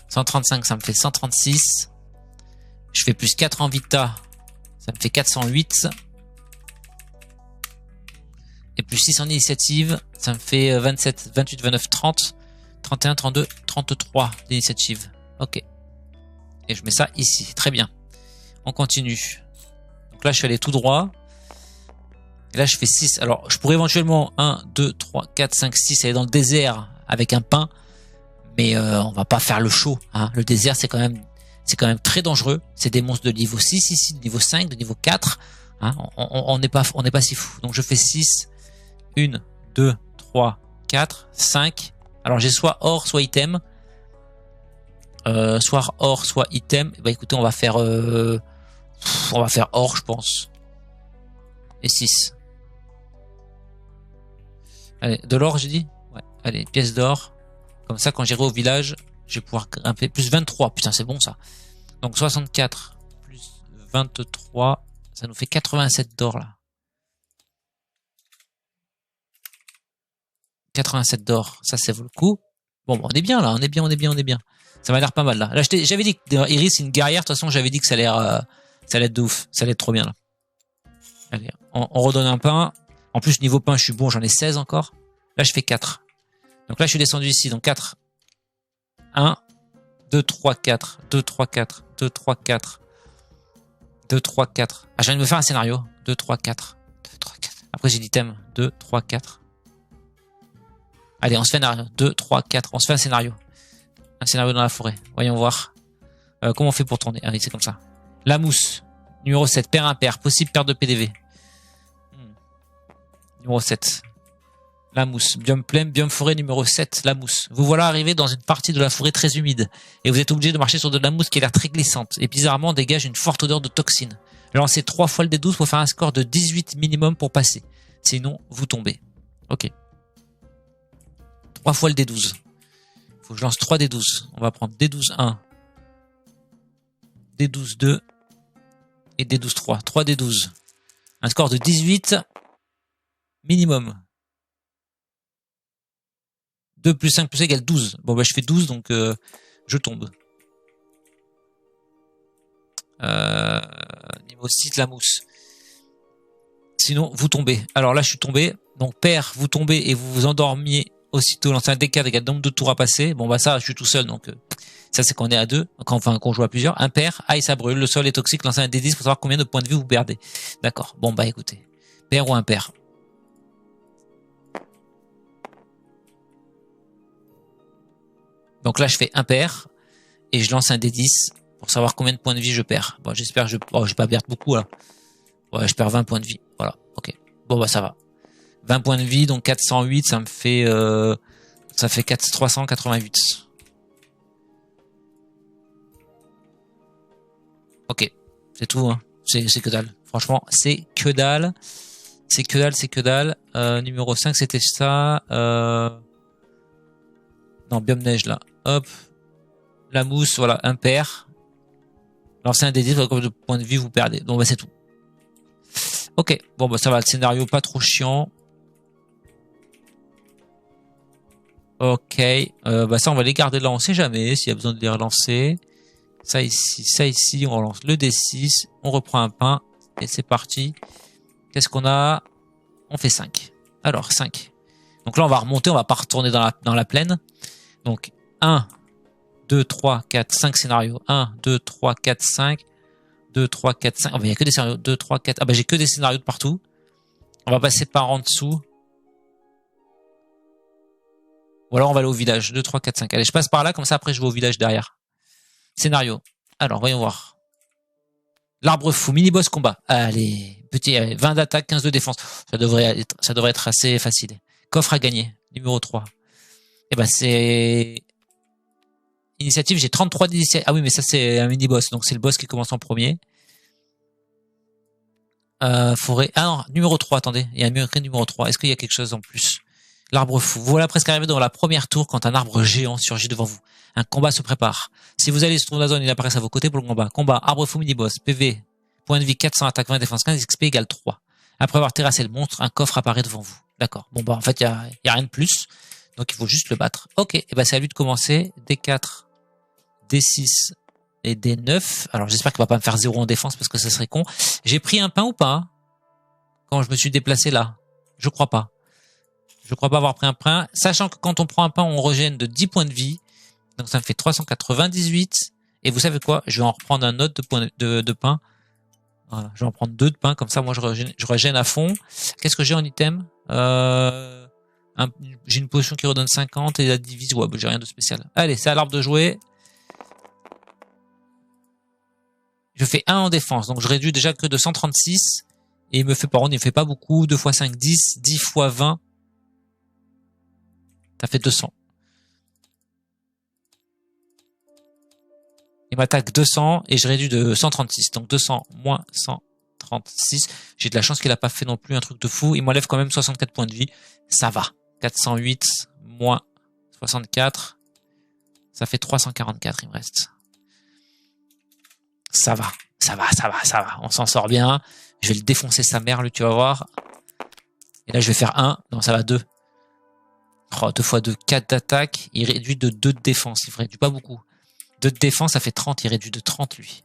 S1: 135, ça me fait 136. Je fais plus 4 en vita. Ça me fait 408. Et plus 6 en initiative, ça me fait 27, 28, 29, 30, 31, 32, 33 d'initiative. Ok. Et je mets ça ici. Très bien. On continue. Donc là, je suis allé tout droit. Et là, je fais 6. Alors, je pourrais éventuellement 1, 2, 3, 4, 5, 6 aller dans le désert avec un pain. Mais on va pas faire le show. Hein. Le désert, c'est quand même très dangereux. C'est des monstres de niveau 6 ici, de niveau 5, de niveau 4. Hein. On n'est pas si fou. Donc, je fais 6. 1, 2, 3, 4, 5. Alors j'ai soit or, soit item. Soit or, soit item. Bah écoutez, on va faire or, je pense. Et 6. Allez, de l'or, j'ai dit? Ouais. Allez, pièce d'or. Comme ça, quand j'irai au village, je vais pouvoir grimper. Plus 23. Putain, c'est bon ça. Donc 64 plus 23. Ça nous fait 87 d'or là. 87 d'or, ça vaut le coup. Bon, on est bien là, on est bien. Ça m'a l'air pas mal là. Là, j'avais dit que Iris c'est une guerrière. De toute façon, j'avais dit que ça allait être de ouf, ça allait être trop bien là. Allez, on redonne un pain. En plus, niveau pain, je suis bon, j'en ai 16 encore. Là, je fais 4. Donc là, je suis descendu ici, donc 4. 1, 2, 3, 4, 2, 3, 4, 2, 3, 4, 2, 3, 4. Ah, je viens de me faire un scénario. 2, 3, 4, 2, 3, 4. Après, j'ai dit thème. 2, 3, 4. Allez, on se fait un scénario. 2, 3, 4. On se fait un scénario. Un scénario dans la forêt. Voyons voir. Comment on fait pour tourner? Allez, c'est comme ça. La mousse. Numéro 7. Paire impair. Possible paire de PDV. Numéro 7. La mousse. Biome plaine, biome forêt numéro 7. La mousse. Vous voilà arrivé dans une partie de la forêt très humide. Et vous êtes obligé de marcher sur de la mousse qui a l'air très glissante. Et bizarrement dégage une forte odeur de toxine. Lancez 3 fois le D12 pour faire un score de 18 minimum pour passer. Sinon, vous tombez. Ok. 3 fois le D12. Faut que je lance 3 D12. On va prendre D12 1, D12 2 et D12 3. 3 D12. Un score de 18 minimum. 2 plus 5 plus égale 12. Bon, bah, je fais 12, donc je tombe. Niveau 6, la mousse. Sinon, vous tombez. Alors là, je suis tombé. Donc, pair, vous tombez et vous vous endormiez aussitôt. Lancez un D4 égale nombre de tours à passer. Bon, bah ça, je suis tout seul, donc ça, c'est qu'on est à 2. Enfin, qu'on joue à plusieurs. Impair, aïe, ça brûle. Le sol est toxique. Lancez un D10 pour savoir combien de points de vie vous perdez. D'accord. Bon, bah écoutez. Pair ou impair? Donc là, je fais impair et je lance un D10 pour savoir combien de points de vie je perds. Bon, j'espère que je vais pas perdre beaucoup, là. Ouais, je perds 20 points de vie. Voilà. Ok. Bon, bah, ça va. 20 points de vie, donc 408, ça me fait, 388. Ok. C'est tout, hein. C'est que dalle. Franchement, c'est que dalle. C'est que dalle, c'est que dalle. Numéro 5, c'était ça. Non, biome neige, là. Hop. La mousse, voilà, impair. Lancez un D10, combien de points de vie vous perdez. Donc, bah, c'est tout. Ok. Bon, bah, ça va. Le scénario pas trop chiant. Ok, bah ça on va les garder là, on sait jamais s'il y a besoin de les relancer. Ça ici, on relance le D6, on reprend un pain et c'est parti. Qu'est-ce qu'on a? On fait 5. Alors 5. Donc là on va remonter, on va pas retourner dans la plaine. Donc 1, 2, 3, 4, 5 scénarios. 1, 2, 3, 4, 5. 2, 3, 4, 5. Ah bah il y a que des scénarios. 2, 3, 4. Ah bah j'ai que des scénarios de partout. On va passer par en dessous. Ou alors on va aller au village. 2, 3, 4, 5. Allez, je passe par là, comme ça après je vais au village derrière. Scénario. Alors, voyons voir. L'arbre fou, mini-boss combat. Allez, petit, 20 d'attaque, 15 de défense. Ça devrait être assez facile. Coffre à gagner, numéro 3. Eh ben, c'est... Initiative, j'ai 33 d'initiative. Ah oui, mais ça, c'est un mini-boss. Donc, c'est le boss qui commence en premier. Forêt... Ah non, numéro 3, attendez. Il y a un numéro 3. Est-ce qu'il y a quelque chose en plus? L'arbre fou. Voilà presque arrivé dans la première tour quand un arbre géant surgit devant vous. Un combat se prépare. Si vous allez se trouver dans la zone, il apparaît à vos côtés pour le combat. Combat, arbre fou mini-boss, PV, point de vie 400, attaque 20, défense 15, XP égale 3. Après avoir terrassé le monstre, un coffre apparaît devant vous. D'accord. Bon bah en fait, il y a rien de plus. Donc il faut juste le battre. Ok, et ben c'est à lui de commencer. D4, D6 et D9. Alors j'espère qu'il va pas me faire 0 en défense parce que ça serait con. J'ai pris un pain ou pas quand je me suis déplacé là? Je crois pas. Je crois pas avoir pris un pain, sachant que quand on prend un pain, on régène de 10 points de vie. Donc ça me fait 398. Et vous savez quoi? Je vais en reprendre un autre de pain. Voilà, je vais en prendre 2 de pain, comme ça moi je régène à fond. Qu'est-ce que j'ai en item? J'ai une potion qui redonne 50 et la divise. Ouais, bah, j'ai rien de spécial. Allez, c'est à l'arbre de jouer. Je fais 1 en défense, donc je réduis déjà que de 136. Et il me fait par contre, il me fait pas beaucoup. 2 x 5, 10. 10 x 20. Ça fait 200. Il m'attaque 200 et je réduis de 136. Donc 200 moins 136. J'ai de la chance qu'il a pas fait non plus un truc de fou. Il m'enlève quand même 64 points de vie. Ça va. 408 moins 64. Ça fait 344 il me reste. Ça va. Ça va, ça va, ça va. On s'en sort bien. Je vais le défoncer sa mère, lui, tu vas voir. Et là, je vais faire 1. Non, ça va 2. Oh, 2 x 2, 4 d'attaque. Il réduit de 2 de défense. Il réduit pas beaucoup. 2 de défense, ça fait 30. Il réduit de 30, lui.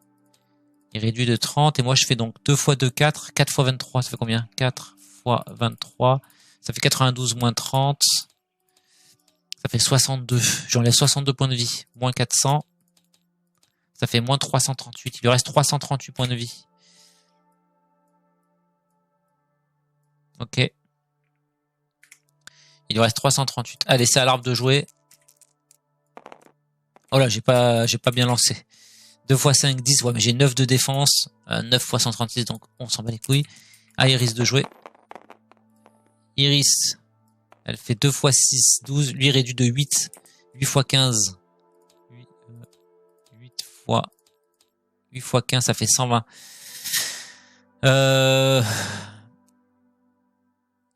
S1: Il réduit de 30. Et moi, je fais donc 2 x 2, 4. 4 x 23, ça fait combien? 4 x 23. Ça fait 92 moins 30. Ça fait 62. J'enlève 62 points de vie. Moins 400. Ça fait moins 338. Il lui reste 338 points de vie. Ok. Il lui reste 338. Allez, c'est à l'arbre de jouer. Oh là, j'ai pas bien lancé. 2 x 5, 10. Ouais, mais j'ai 9 de défense. 9 x 136, donc on s'en bat les couilles. Ah, Iris de jouer. Iris. Elle fait 2 x 6, 12. Lui, réduit de 8. 8 x 15. 8 x 15, ça fait 120.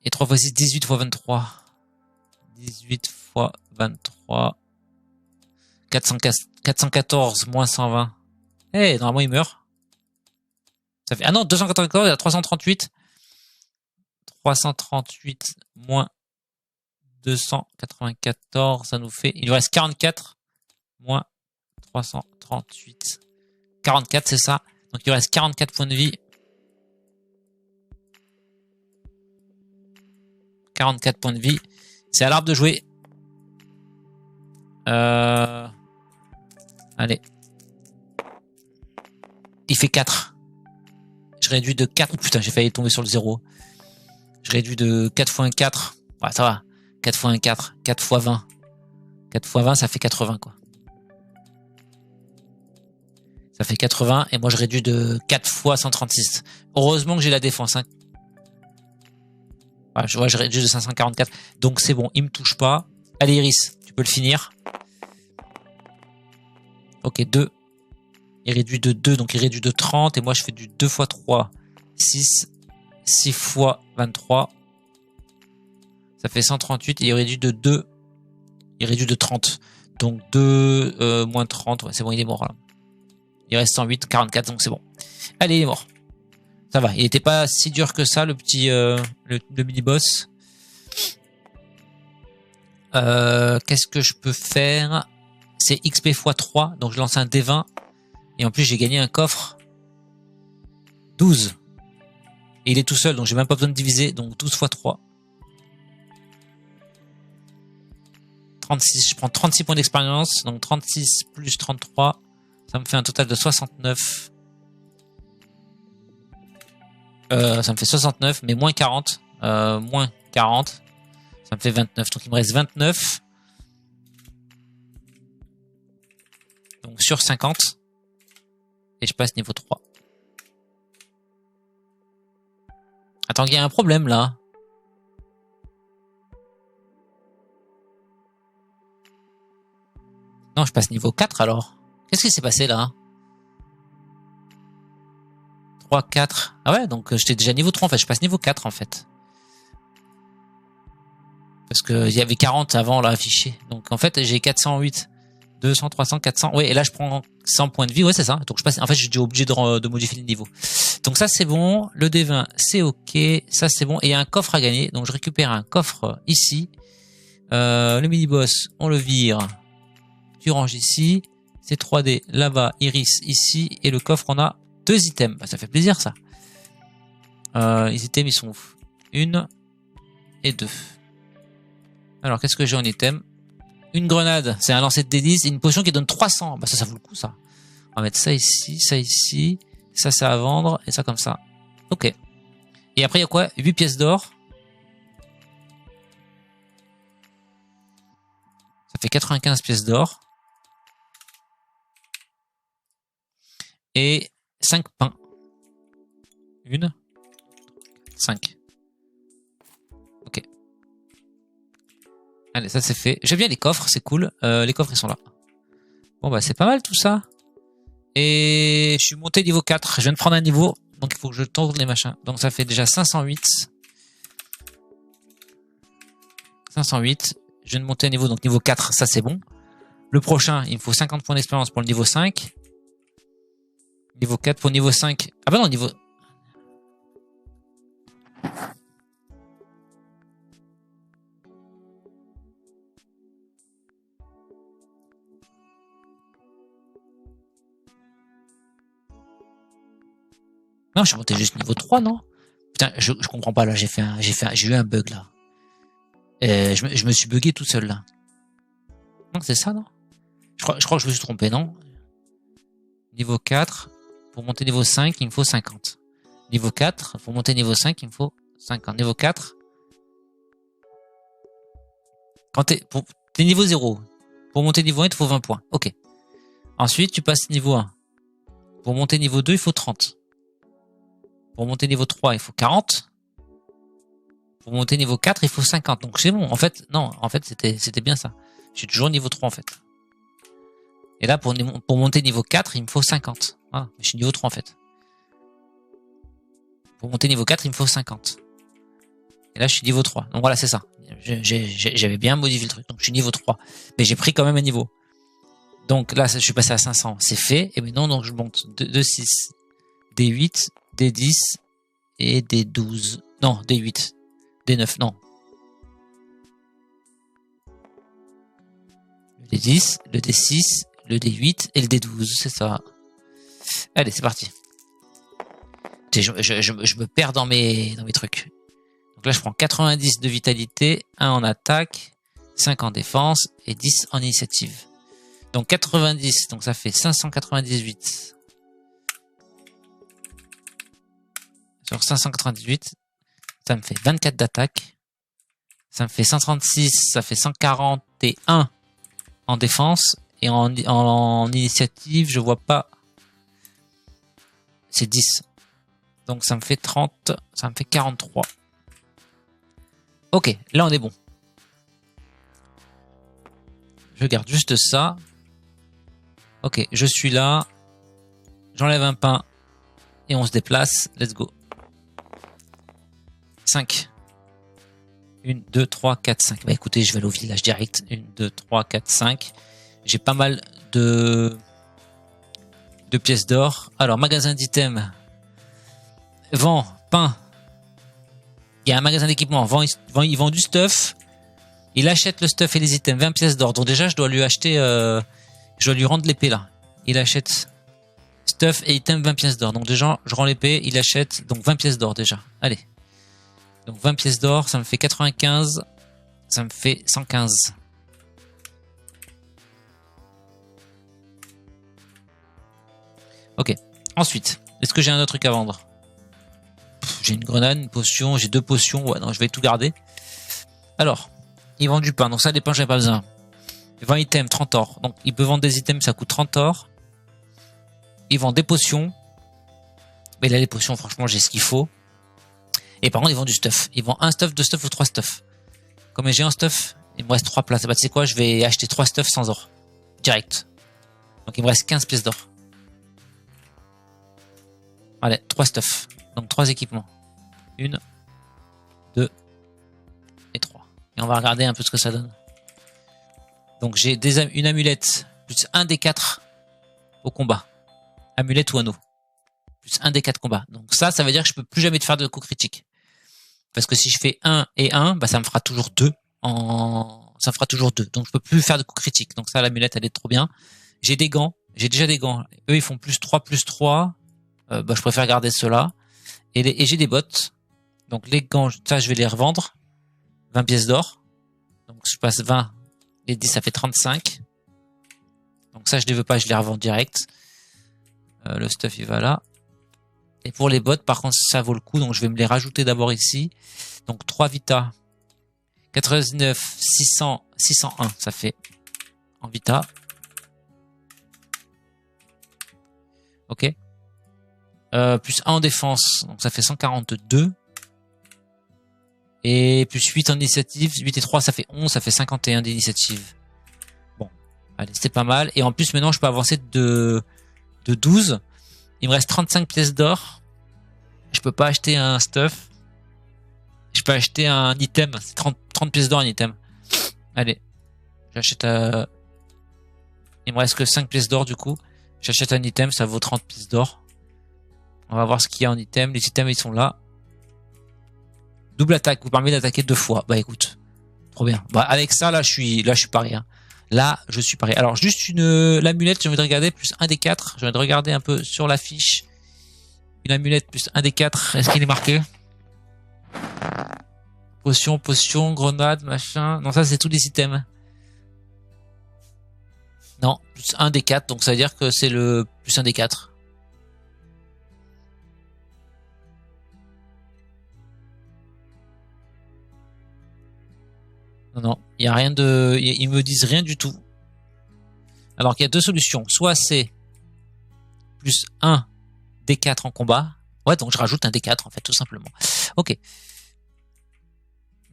S1: Et 3 x 6, 18 x 23. 18 x 23. 414 moins 120. Eh, normalement, il meurt. Ça fait, ah non, 294, il y a 338. 338 moins 294, ça nous fait, il nous reste 44 moins 338. 44, c'est ça. Donc, il nous reste 44 points de vie. 44 points de vie. C'est à l'arbre de jouer. Allez. Il fait 4. Je réduis de 4. Oh, putain, j'ai failli tomber sur le 0. Je réduis de 4 x 1, 4. Ouais, ça va. 4 x 1, 4. 4 x 20. 4 x 20, ça fait 80, quoi. Ça fait 80, et moi je réduis de 4 x 136. Heureusement que j'ai la défense, hein. Ouais, je vois, je réduis de 544. Donc c'est bon, il me touche pas. Allez, Iris, tu peux le finir. Ok, 2. Il réduit de 2, donc il réduit de 30. Et moi, je fais du 2 x 3, 6. 6 x 23. Ça fait 138. Et il réduit de 2. Il réduit de 30. Donc 2 moins 30. Ouais, c'est bon, il est mort là. Il reste 108, 44, donc c'est bon. Allez, il est mort. Ça va, il était pas si dur que ça, le petit le mini-boss. Qu'est-ce que je peux faire? C'est XP x 3, donc je lance un D20. Et en plus, j'ai gagné un coffre. 12. Et il est tout seul, donc j'ai même pas besoin de diviser. Donc 12 x 3. 36, je prends 36 points d'expérience. Donc 36 plus 33. Ça me fait un total de 69. Ça me fait 69, mais moins 40. Moins 40. Ça me fait 29. Donc il me reste 29. Donc sur 50. Et je passe niveau 3. Attends, il y a un problème là. Non, je passe niveau 4 alors. Qu'est-ce qui s'est passé là? 3, 4. Ah ouais, donc j'étais déjà niveau 3 en fait. Je passe niveau 4 en fait. Parce que il y avait 40 avant là affiché. Donc en fait, j'ai 408. 200, 300, 400. Ouais, et là je prends 100 points de vie. Ouais, c'est ça. Donc je passe. En fait, je suis obligé de modifier le niveau. Donc ça c'est bon. Le D20 c'est ok. Ça c'est bon. Et il y a un coffre à gagner. Donc je récupère un coffre ici. Le mini boss, on le vire. Tu ranges ici. C'est 3D là-bas. Iris ici. Et le coffre, on a 2 items. Bah, ça fait plaisir ça. Les items ils sont où? 1 et 2. Alors qu'est-ce que j'ai en item? Une grenade, c'est un lancer de D10 et une potion qui donne 300. Bah ça vaut le coup ça. On va mettre ça ici, ça c'est à vendre et ça comme ça. Ok. Et après il y a quoi? 8 pièces d'or. Ça fait 95 pièces d'or. Et 5 pains. 1, 5. Ok. Allez, ça c'est fait. J'aime bien les coffres, c'est cool. Les coffres ils sont là. Bon bah c'est pas mal tout ça. Et je suis monté niveau 4. Je viens de prendre un niveau. Donc il faut que je tourne les machins. Donc ça fait déjà 508. 508. Je viens de monter un niveau. Donc niveau 4, ça c'est bon. Le prochain, il me faut 50 points d'expérience pour le niveau 5. Niveau 4 pour niveau 5. Ah bah non, niveau... Non, je suis monté juste niveau 3, non? Putain, je comprends pas là, j'ai eu un bug là. Je me suis bugué tout seul là. Non, c'est ça, non? Je crois que je me suis trompé, non? Niveau 4, pour monter niveau 5, il me faut 50. Niveau 4, pour monter niveau 5, il me faut 50. Niveau 4, quand t'es niveau 0, pour monter niveau 1, il te faut 20 points. Ok. Ensuite, tu passes niveau 1. Pour monter niveau 2, il faut 30. Pour monter niveau 3, il faut 40. Pour monter niveau 4, il faut 50. Donc c'est bon. En fait, non, en fait, c'était bien ça. Je suis toujours niveau 3 en fait. Et là, pour monter niveau 4, il me faut 50. Voilà, je suis niveau 3 en fait. Pour monter niveau 4, il me faut 50. Et là, je suis niveau 3. Donc voilà, c'est ça. J'avais bien modifié le truc. Donc je suis niveau 3. Mais j'ai pris quand même un niveau. Donc là, je suis passé à 500. C'est fait. Et maintenant, donc je monte de 6, D8, D10 et D12. Non, D8. D9, non. Le D10, le D6, le D8 et le D12. C'est ça. Allez, c'est parti. Je me perds dans mes trucs. Donc là, je prends 90 de vitalité, 1 en attaque, 5 en défense et 10 en initiative. Donc 90, donc ça fait 598. Sur 598, ça me fait 24 d'attaque. Ça me fait 136, ça fait 141 en défense. Et en initiative, je vois pas. C'est 10. Donc ça me fait 30, ça me fait 43. Ok, là on est bon. Je garde juste ça. Ok, je suis là. J'enlève un pain. Et on se déplace. Let's go. 5. 1, 2, 3, 4, 5. Bah écoutez, je vais aller au village direct. 1, 2, 3, 4, 5. J'ai pas mal de pièces d'or. Alors, magasin d'items. Vend, pain. Il y a un magasin d'équipement. Il vend du stuff. Il achète le stuff et les items. 20 pièces d'or. Donc déjà, je dois lui acheter... je dois lui rendre l'épée là. Il achète stuff et item 20 pièces d'or. Donc déjà, je rends l'épée. Il achète donc 20 pièces d'or déjà. Allez. Donc 20 pièces d'or, ça me fait 95. Ça me fait 115. Ok. Ensuite, est-ce que j'ai un autre truc à vendre? J'ai une grenade, une potion, j'ai 2 potions. Ouais, non, je vais tout garder. Alors, il vend du pain. Donc ça, des pains, j'en ai pas besoin. 20 items, 30 or. Donc, il peut vendre des items, ça coûte 30 or. Il vend des potions. Mais là, les potions, franchement, j'ai ce qu'il faut. Et par contre, ils vendent du stuff. Ils vendent un stuff, 2 stuff ou 3 stuff. Comme j'ai un stuff, il me reste 3 places. Bah, tu sais quoi, je vais acheter 3 stuff sans or. Direct. Donc, il me reste 15 pièces d'or. Allez, 3 stuff. Donc, 3 équipements. 1, 2 et 3. Et on va regarder un peu ce que ça donne. Donc, j'ai une amulette plus 1 des 4 au combat. Amulette ou anneau. Plus 1 des 4 combats. Donc, ça veut dire que je peux plus jamais te faire de coups critiques. Parce que si je fais 1 et 1, bah, ça me fera toujours 2 ça me fera toujours 2. Donc, je peux plus faire de coups critiques. Donc, ça, l'amulette, elle est trop bien. J'ai des gants. J'ai déjà des gants. Eux, ils font plus 3. Bah, je préfère garder ceux-là. Et j'ai des bottes. Donc, les gants, ça, je vais les revendre. 20 pièces d'or. Donc, je passe 20. Les 10, ça fait 35. Donc, ça, je les veux pas, je les revends direct. Le stuff, il va là. Et pour les bottes, par contre, ça vaut le coup. Donc, je vais me les rajouter d'abord ici. Donc, 3 Vita. 99, 600, 601. Ça fait en Vita. Ok. Plus 1 en défense. Donc, ça fait 142. Et plus 8 en initiative. 8 et 3, ça fait 11. Ça fait 51 d'initiative. Bon. Allez, c'était pas mal. Et en plus, maintenant, je peux avancer de 12. Il me reste 35 pièces d'or. Je peux pas acheter un stuff. Je peux acheter un item. C'est 30 pièces d'or un item. Allez. J'achète il me reste que 5 pièces d'or du coup. J'achète un item, ça vaut 30 pièces d'or. On va voir ce qu'il y a en item. Les items, ils sont là. Double attaque, vous permet d'attaquer 2 fois. Bah écoute, trop bien. Bah avec ça, là je suis pareil. Hein. Là, je suis pareil. Alors juste l'amulette, j'ai envie de regarder plus 1 des 4. J'ai envie de regarder un peu sur la fiche. Une amulette plus 1 des 4. Est-ce qu'il est marqué? Potion, grenade, machin. Non, ça c'est tous les items. Non, plus 1 des 4. Donc ça veut dire que c'est le plus 1 des 4. Non, il y a rien de, ils me disent rien du tout. Alors qu'il y a 2 solutions. Soit c'est plus 1 des 4 en combat. Ouais, donc je rajoute un des 4 en fait, tout simplement. Ok.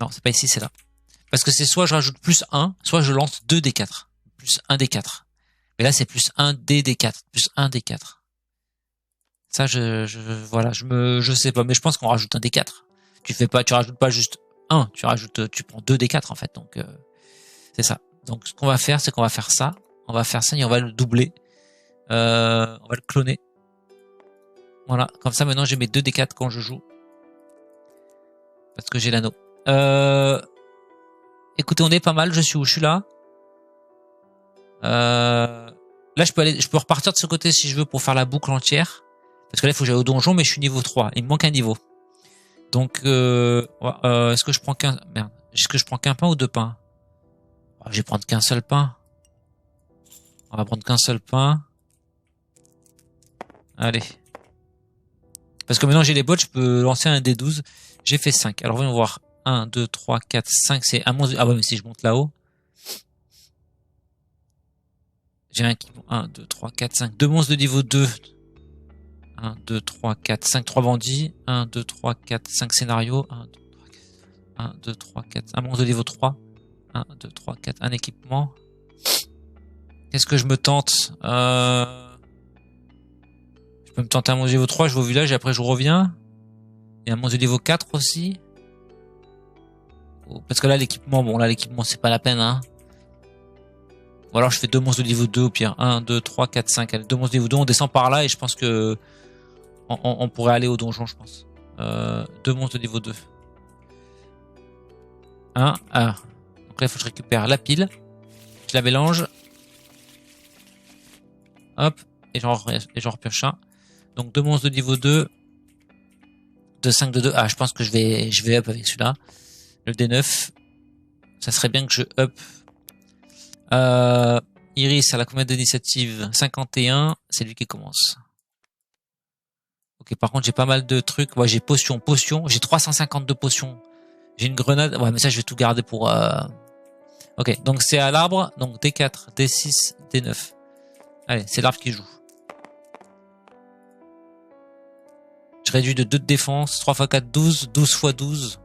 S1: Non, c'est pas ici, c'est là. Parce que c'est soit je rajoute plus 1, soit je lance 2 des 4. Plus 1 des 4. Mais là, c'est plus 1 des 4. Plus 1 des 4. Ça, voilà, je sais pas, mais je pense qu'on rajoute un des 4. Tu rajoutes pas juste 1. Tu prends 2 des 4 en fait. Donc c'est ça. Donc ce qu'on va faire, c'est qu'on va faire ça. On va faire ça et on va le doubler. On va le cloner. Voilà. Comme ça, maintenant, j'ai mes 2 des 4 quand je joue. Parce que j'ai l'anneau. Écoutez, on est pas mal. Je suis où? Je suis là. Là, je peux repartir de ce côté si je veux pour faire la boucle entière. Parce que là, il faut que j'aille au donjon, mais je suis niveau 3. Il me manque un niveau. Donc, est-ce que je prends qu'un pain ou 2 pains? Je vais prendre qu'un seul pain. On va prendre qu'un seul pain. Allez. Parce que maintenant j'ai les bottes, je peux lancer un D12. J'ai fait 5. Alors voyons voir. 1, 2, 3, 4, 5. C'est un monstre. Ah ouais, mais si je monte là-haut. J'ai un qui... 1, 2, 3, 4, 5. 2 monstres de niveau 2. 1, 2, 3, 4, 5. 3 bandits. 1, 2, 3, 4, 5 scénarios. 1, 2, 3, 4. Un monstre de niveau 3. 1, 2, 3, 4. Un équipement. Qu'est-ce que je me tente? Je peux me tenter un monstre de niveau 3, je vais au village et après je reviens. Et un monstre de niveau 4 aussi. Parce que là l'équipement, l'équipement c'est pas la peine, hein. Ou alors je fais 2 monstres de niveau 2 au pire. 1, 2, 3, 4, 5. Allez, 2 monstres de niveau 2, on descend par là et je pense que on pourrait aller au donjon, je pense. 2 monstres de niveau 2. 1. Donc là il faut que je récupère la pile. Je la mélange. Hop. Et j'en repioche un. Donc 2 monstres de niveau 2. De 5 de 2. Ah, je pense que je vais up avec celui-là. Le D9. Ça serait bien que je up. Iris à la combien d'initiative? 51. C'est lui qui commence. Ok, par contre, j'ai pas mal de trucs. Ouais, j'ai potion. J'ai 352 potions. J'ai une grenade. Ouais, mais ça, je vais tout garder pour... Ok, donc c'est à l'arbre. Donc D4, D6, D9. Allez, c'est l'arbre qui joue. Je réduis de 2 de défense. 3 x 4, 12. 12 x 12.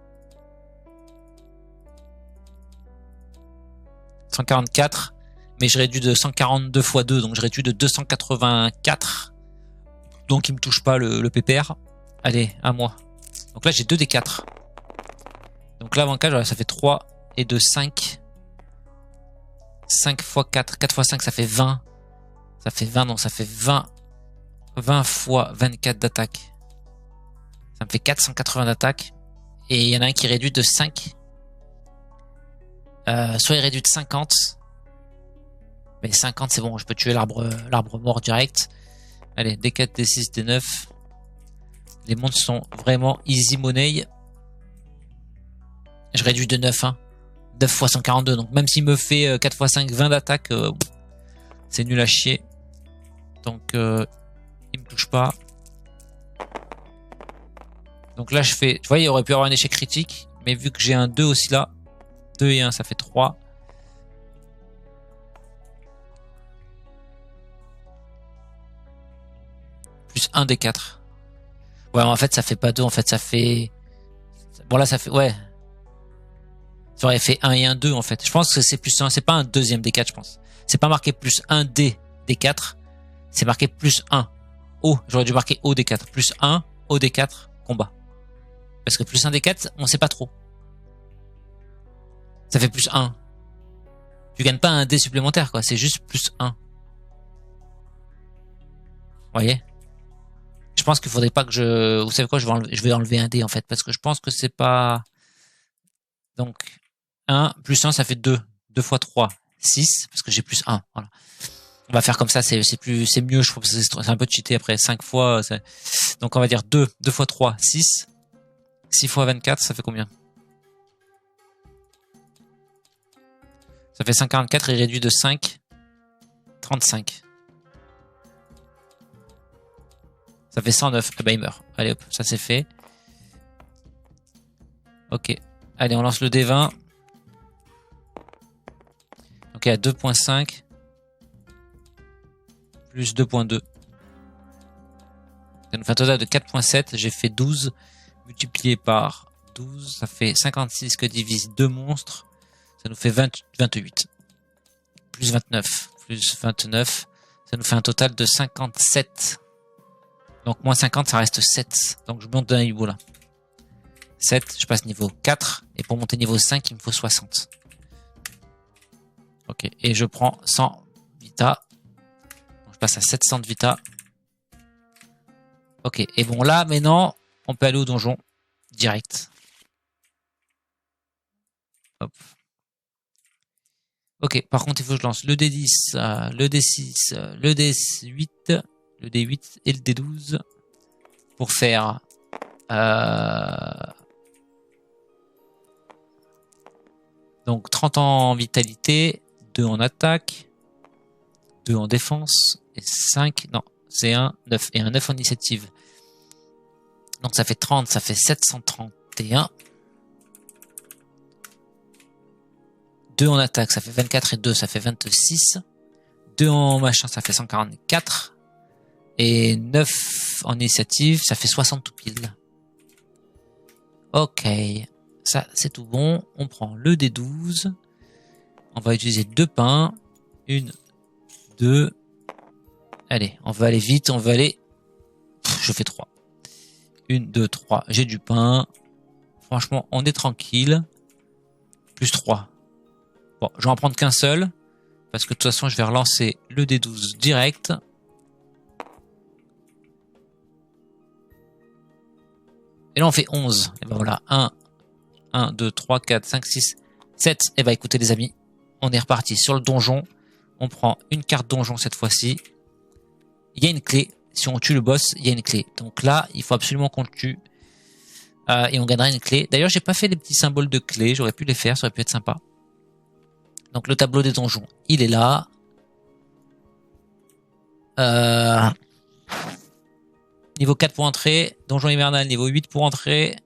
S1: 144. Mais je réduis de 142 x 2. Donc je réduis de 284. Donc il me touche pas le pépère. Allez, à moi. Donc là j'ai 2 des 4. Donc l'avantage, ça fait 3 et 2, 5. 5 x 4. 4 x 5, ça fait 20. Ça fait 20, donc ça fait 20. 20 x 24 d'attaque. Ça me fait 480 d'attaque. Et il y en a un qui réduit de 5. Soit il réduit de 50. Mais 50 c'est bon, je peux tuer l'arbre mort direct. Allez, D4, D6, D9. Les monstres sont vraiment easy money. Je réduis de 9, hein. 9 x 142. Donc même s'il me fait 4 x 5, 20 d'attaque, c'est nul à chier. Donc il me touche pas. Donc là je fais... Tu vois, il aurait pu avoir un échec critique. Mais vu que j'ai un 2 aussi là. 2 et 1, ça fait 3. Plus 1 des 4. Ouais, en fait, ça fait pas 2. En fait, ça fait... Bon, là, ça fait... Ouais. Ça aurait fait 1 et 1, 2, en fait. Je pense que c'est plus 1. C'est pas un deuxième des 4, je pense. C'est pas marqué plus 1 D des 4. C'est marqué plus 1. O. J'aurais dû marquer O des 4. Plus 1, O des 4, combat. Parce que plus 1 des 4, on sait pas trop. Ça fait plus 1. Tu gagnes pas un dé supplémentaire, quoi. C'est juste plus 1. Vous voyez? Je pense qu'il faudrait pas que je... Vous savez quoi? Je vais enlever un dé, en fait. Parce que je pense que c'est pas... Donc, 1 plus 1, ça fait 2. 2 x 3, 6. Parce que j'ai plus 1. Voilà. On va faire comme ça. C'est mieux, je trouve. C'est un peu cheaté après. 5 fois... Donc, on va dire 2. 2 x 3, 6. 6 x 24, ça fait combien? Ça fait 144 et réduit de 5. 35. Ça fait 109. Ah bah il meurt. Allez hop, ça c'est fait. Ok. Allez, on lance le D20. Ok, à 2.5. Plus 2.2. Ça nous fait un total de 4.7. J'ai fait 12. Multiplié par 12. Ça fait 56 que divise 2 monstres. Ça nous fait 28. Plus 29. Plus 29. Ça nous fait un total de 57. Donc moins 50, ça reste 7. Donc je monte d'un niveau là. 7, je passe niveau 4. Et pour monter niveau 5, il me faut 60. Ok, et je prends 100 vita. Donc, je passe à 700 de vita. Ok, et bon là, maintenant, on peut aller au donjon. Direct. Hop. Ok, par contre, il faut que je lance le D10, le D6, le D8, le D8 et le D12 pour faire donc 30 en vitalité, 2 en attaque, 2 en défense et 5, non, c'est un 9 et un 9 en initiative. Donc ça fait 30, ça fait 731. 2 en attaque, ça fait 24 et 2, ça fait 26. 2 en machin, ça fait 144. Et 9 en initiative, ça fait 60 tout pile. Ok, ça c'est tout bon. On prend le D12. On va utiliser 2 pains. 1, 2. Allez, on va aller vite, on va aller... je fais 3. 1, 2, 3. J'ai du pain. Franchement, on est tranquille. Plus 3. Bon, je vais en prendre qu'un seul. Parce que de toute façon, je vais relancer le D12 direct. Et là, on fait 11. Et ben voilà. 1, 2, 3, 4, 5, 6, 7. Et ben écoutez les amis, on est reparti sur le donjon. On prend une carte donjon cette fois-ci. Il y a une clé. Si on tue le boss, il y a une clé. Donc là, il faut absolument qu'on le tue. Et on gagnera une clé. D'ailleurs, j'ai pas fait les petits symboles de clé. J'aurais pu les faire, ça aurait pu être sympa. Donc le tableau des donjons, il est là. Niveau 4 pour entrer. Donjon hivernal, niveau 8 pour entrer.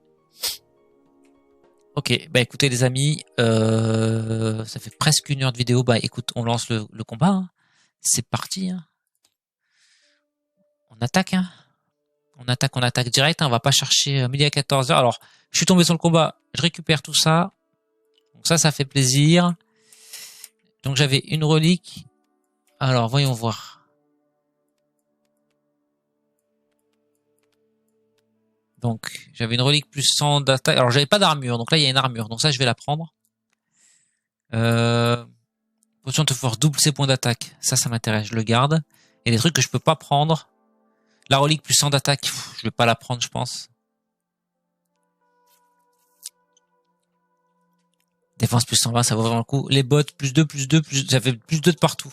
S1: Ok, bah écoutez les amis, ça fait presque 1 heure de vidéo. Bah écoute, on lance le combat. Hein. C'est parti. Hein. On attaque. Hein. On attaque direct. Hein. On va pas chercher midi à 14h. Alors, je suis tombé sur le combat. Je récupère tout ça. Donc ça fait plaisir. Donc j'avais une relique. Alors, voyons voir. Donc, j'avais une relique plus 100 d'attaque. Alors, j'avais pas d'armure. Donc là, il y a une armure. Donc ça, je vais la prendre. Potion de force double ses points d'attaque. Ça m'intéresse. Je le garde. Et des trucs que je peux pas prendre. La relique plus 100 d'attaque. Je vais pas la prendre, je pense. Défense plus 120, ça vaut vraiment le coup. Les bottes, plus 2, ça fait plus 2 de partout.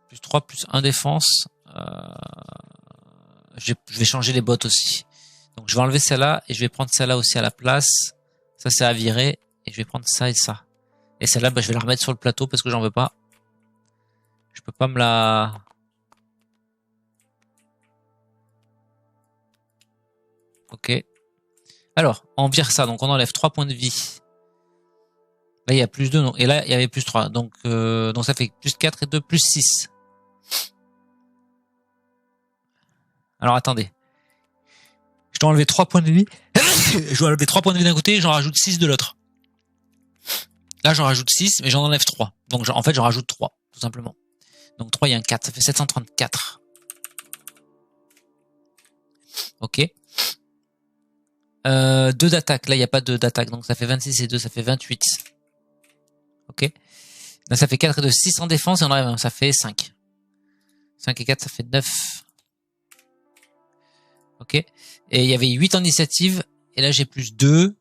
S1: Plus 3, plus 1 défense. Je vais changer les bottes aussi. Donc je vais enlever celle-là et je vais prendre celle-là aussi à la place. Ça c'est à virer. Et je vais prendre ça et ça. Et celle-là, bah, je vais la remettre sur le plateau parce que j'en veux pas. Je peux pas me la... Ok. Alors, on vire ça. Donc on enlève 3 points de vie. Là, il y a plus 2, non. Et là, il y avait plus 3. Donc ça fait plus 4 et 2, plus 6. Alors, attendez. Je dois enlever 3 points de vie. Je dois enlever 3 points de vie d'un côté et j'en rajoute 6 de l'autre. Là, j'en rajoute 6, mais j'en enlève 3. Donc, en fait, j'en rajoute 3, tout simplement. Donc, 3, il y a un 4. Ça fait 734. Ok. 2 d'attaque. Là, il n'y a pas d'attaque. Donc, ça fait 26 et 2, ça fait 28. Ok. Là, ça fait 4 et 2, 6 en défense et on enlève 1. Ça fait 5. 5 et 4, ça fait 9. Ok. Et il y avait 8 en initiative. Et là, j'ai plus 2.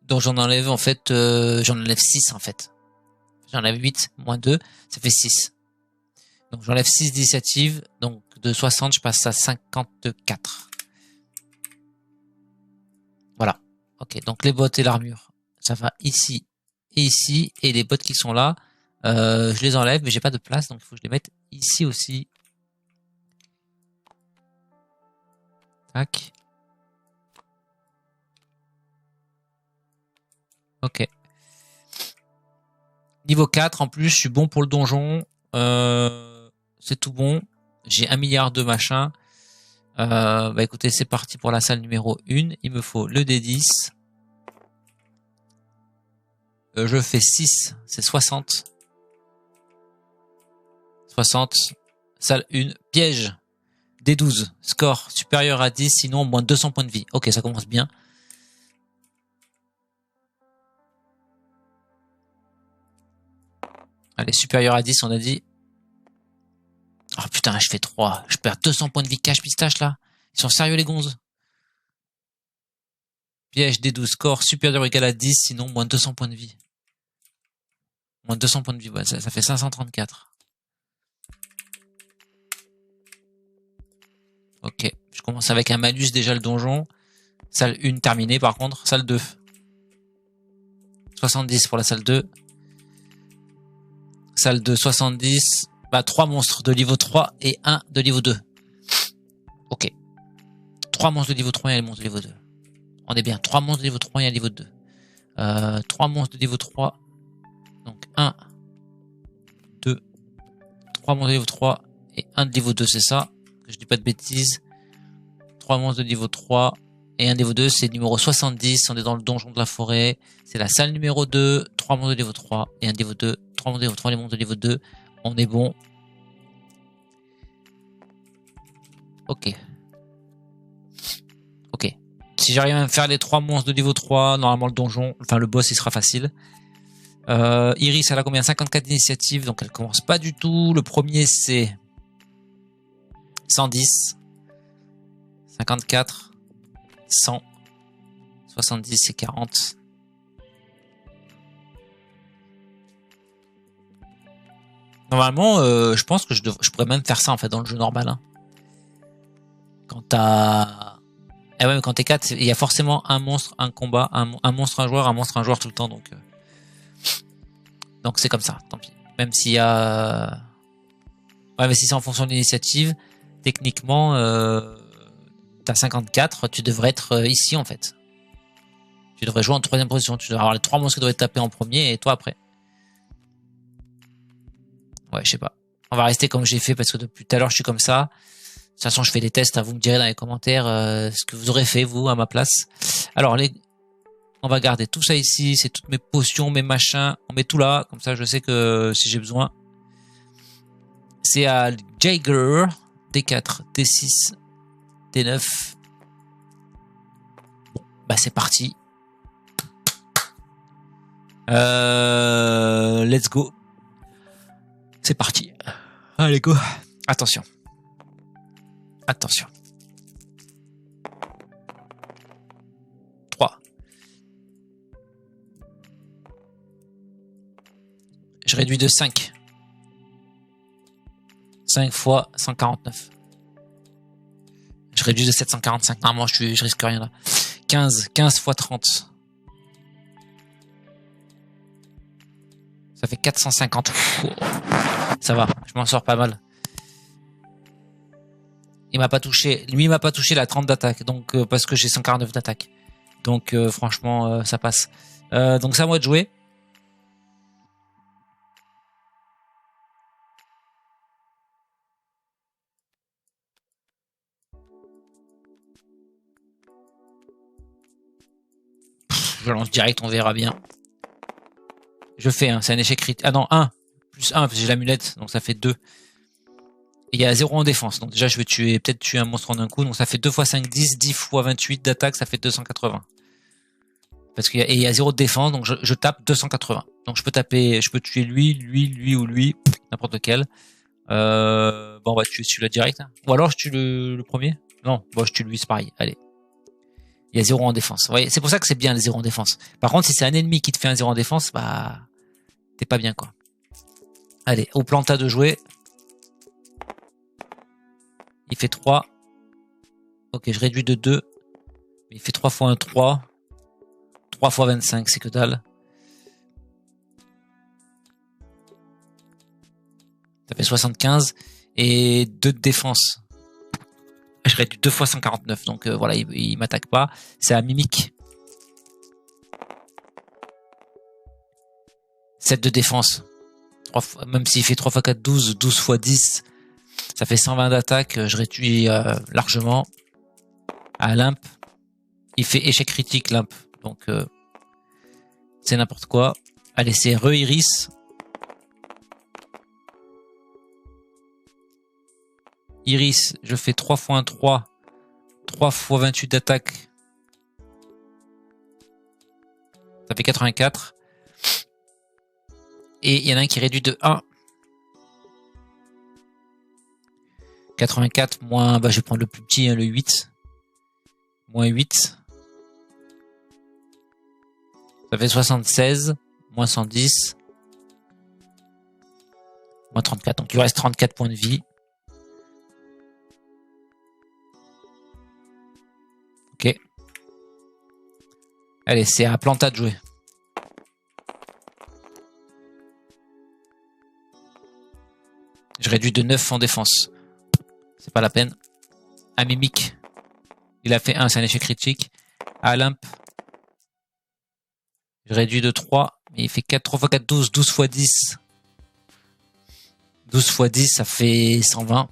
S1: Donc, j'en enlève, en fait, j'en enlève 6, en fait. J'en enlève 8, moins 2, ça fait 6. Donc, j'enlève 6 d'initiative. Donc, de 60, je passe à 54. Voilà. Ok. Donc, les bottes et l'armure, ça va ici et ici. Et les bottes qui sont là, je les enlève, mais j'ai pas de place. Donc, il faut que je les mette ici aussi. Tac. Ok. Niveau 4, en plus, je suis bon pour le donjon. C'est tout bon. J'ai 1 milliard de machin. Bah écoutez, c'est parti pour la salle numéro 1. Il me faut le D10. Je fais 6, c'est 60. 60. Salle 1. Piège. D12. Score supérieur à 10, sinon moins 200 points de vie. Ok, ça commence bien. Allez, supérieur à 10, on a dit. Oh putain, je fais 3. Je perds 200 points de vie cash pistache là. Ils sont sérieux les gonzes. Piège D12, score supérieur ou égal à 10, sinon moins 200 points de vie. Moins 200 points de vie, ouais, ça fait 534. Ok, je commence avec un malus déjà le donjon. Salle 1 terminée par contre, salle 2. 70 pour la salle 2. Salle 2, 70. Bah, 3 monstres de niveau 3 et 1 de niveau 2. Ok. 3 monstres de niveau 3 et un monstre de niveau 2. On est bien. 3 monstres de niveau 3 et un niveau 2. 3 monstres de niveau 3. Donc 1, 2, 3 monstres de niveau 3 et 1 de niveau 2, c'est ça. Que je dis pas de bêtises. 3 monstres de niveau 3 et 1 de niveau 2, c'est numéro 70. On est dans le donjon de la forêt. C'est la salle numéro 2. 3 monstres de niveau 3 et 1 de niveau 2. 3 monstres de niveau 3, les monstres de niveau 2. On est bon. Ok. Ok. Si j'arrive à me faire les 3 monstres de niveau 3, normalement le donjon, enfin le boss il sera facile. Iris elle a combien? 54 d'initiative, donc elle commence pas du tout. Le premier c'est 110, 54, 100, 70 et 40. Normalement, je pense que je pourrais même faire ça en fait dans le jeu normal. Hein. Quand t'as... Eh ouais, mais quand t'es 4, il y a forcément un monstre, un combat, un monstre, un joueur tout le temps, donc c'est comme ça, tant pis. Même s'il y a... Ouais, mais si c'est en fonction de l'initiative, techniquement, t'as 54, tu devrais être ici, en fait. Tu devrais jouer en 3e position, tu devrais avoir les 3 monstres qui devraient te taper en premier, et toi après. Ouais, je sais pas. On va rester comme j'ai fait, parce que depuis tout à l'heure, je suis comme ça. De toute façon, je fais des tests, hein, vous me direz dans les commentaires ce que vous aurez fait, vous, à ma place. Alors, on va garder tout ça ici, c'est toutes mes potions, mes machins, on met tout là, comme ça je sais que si j'ai besoin. C'est à Jaeger, D4, D6, D9. Bon, bah c'est parti. Let's go. C'est parti. Allez, go. Attention. Attention. 3. Je réduis de 5. 5 fois 149. Je réduis de 745. Normalement, je risque rien là. 15 fois 30. Ça fait 450. Ça va, je m'en sors pas mal. Il m'a pas touché. Lui, il m'a pas touché la 30 d'attaque. Donc, parce que j'ai 149 d'attaque. Donc, franchement, ça passe. Donc, c'est à moi de jouer. Je lance direct, on verra bien. Je fais, c'est un échec critique. Ah non, 1. Plus 1, parce que j'ai l'amulette. Donc, ça fait 2. Et il y a 0 en défense. Donc, déjà, je vais peut-être tuer un monstre en un coup. Donc, ça fait 2 fois 5, 10. 10 fois 28 d'attaque, ça fait 280. Parce qu'il y a 0 de défense, donc je tape 280. Donc je peux tuer lui ou lui, n'importe lequel. Bon, on va tuer celui-là direct. Hein. Ou alors je tue le premier. Non, bon, je tue lui, c'est pareil. Allez. Il y a 0 en défense. Vous voyez, c'est pour ça que c'est bien les 0 en défense. Par contre, si c'est un ennemi qui te fait un 0 en défense, bah, t'es pas bien, quoi. Allez, au planta de jouer. Il fait 3. Ok, je réduis de 2. Il fait 3 fois 1, 3. 3 fois 25, c'est que dalle. Ça fait 75. Et 2 de défense. Je réduis 2 fois 149. Donc voilà, il m'attaque pas. C'est à mimique. 7 de défense. 3 fois, même s'il fait 3 fois 4, 12. 12 fois 10. Ça fait 120 d'attaque. Je réduis largement. À Limp. Il fait échec critique, Limp. Donc c'est n'importe quoi. Allez, c'est Iris. Iris, je fais 3 fois 1, 3. 3 fois 28 d'attaque. Ça fait 84. Et il y en a un qui réduit de 1. 84 moins, bah, je vais prendre le plus petit, hein, le 8. Moins 8. Ça fait 76. Moins 110. Moins 34. Donc il lui reste 34 points de vie. Ok. Allez, c'est à Planta de jouer. Je réduis de 9 en défense. C'est pas la peine. À Mimic. Il a fait 1, c'est un échec critique. À Olympe. Je réduis de 3. Mais il fait 4, 3 x 4, 12. 12 x 10. 12 x 10, ça fait 120.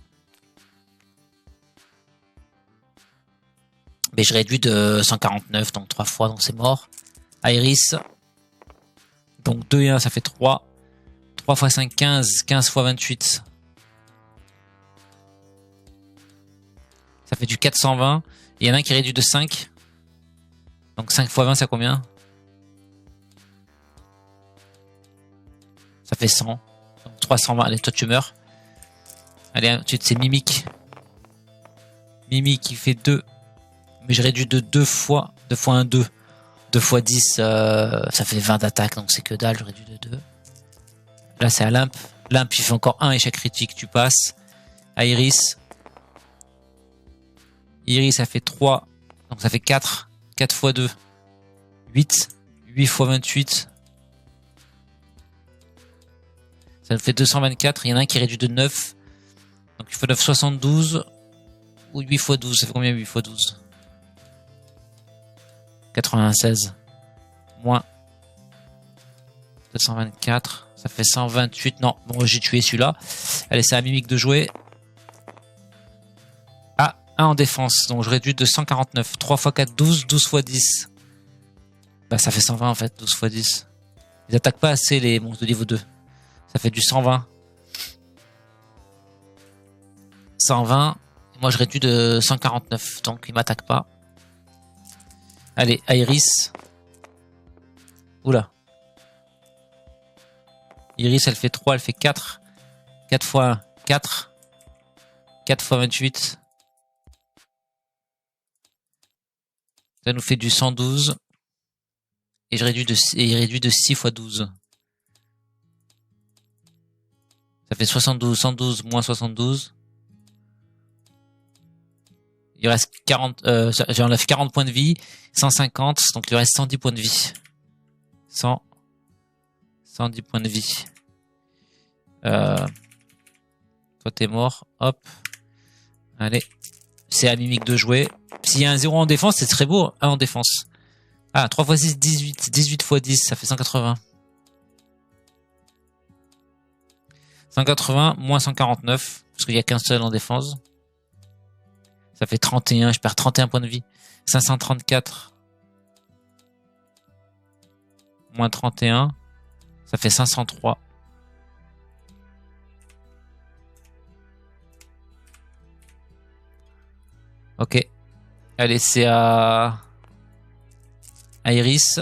S1: Mais je réduis de 149, donc 3 fois, donc c'est mort. Iris. Donc 2 et 1, ça fait 3. 3 x 5, 15. 15 x 28. Ça fait du 420. Il y en a un qui réduit de 5. Donc 5 x 20, c'est combien? Ça fait 100. Donc 320. Allez, toi tu meurs. Allez, ensuite c'est Mimic. Mimic qui fait 2. Mais je réduis de 2 fois. 2 fois 1, 2. 2 x 10, ça fait 20 d'attaque. Donc c'est que dalle, je réduis de 2. Là c'est à Olympe. Olympe il fait encore 1 échec critique, tu passes. À Iris. Iris ça fait 3. Donc ça fait 4. 4 x 2. 8. 8 x 28. Ça nous fait 224. Il y en a un qui réduit de 9. Donc il faut 972. Ou 8 x 12. Ça fait combien 8 x 12? 96. Moins 224. Ça fait 128. Non, bon, j'ai tué celui-là. Allez, c'est à Mimic de jouer. Ah, 1 en défense. Donc je réduis de 149. 3 x 4, 12. 12 x 10. Bah, ça fait 120 en fait. 12 x 10. Ils attaquent pas assez les monstres de niveau 2. Ça fait du 120. 120. Moi, je réduis de 149. Donc, ils m'attaquent pas. Allez, Iris. Oula. Iris, elle fait 3, elle fait 4. 4 fois 4. 4 fois 28. Ça nous fait du 112. Et il réduit de 6 fois 12. Ça fait 72. 112 moins 72. Il reste 40, j'enlève 40 points de vie. 150. Donc il reste 110 points de vie. 110 points de vie. Toi t'es mort. Hop. Allez. C'est à Mimic de jouer. S'il y a un 0 en défense, c'est très beau. 1 en défense. Ah, 3 x 6, 18. 18 x 10, ça fait 180. 180 moins 149. Parce qu'il n'y a qu'un seul en défense. Ça fait 31. Je perds 31 points de vie. 534. Moins 31. Ça fait 503. Ok. Allez, c'est à Iris.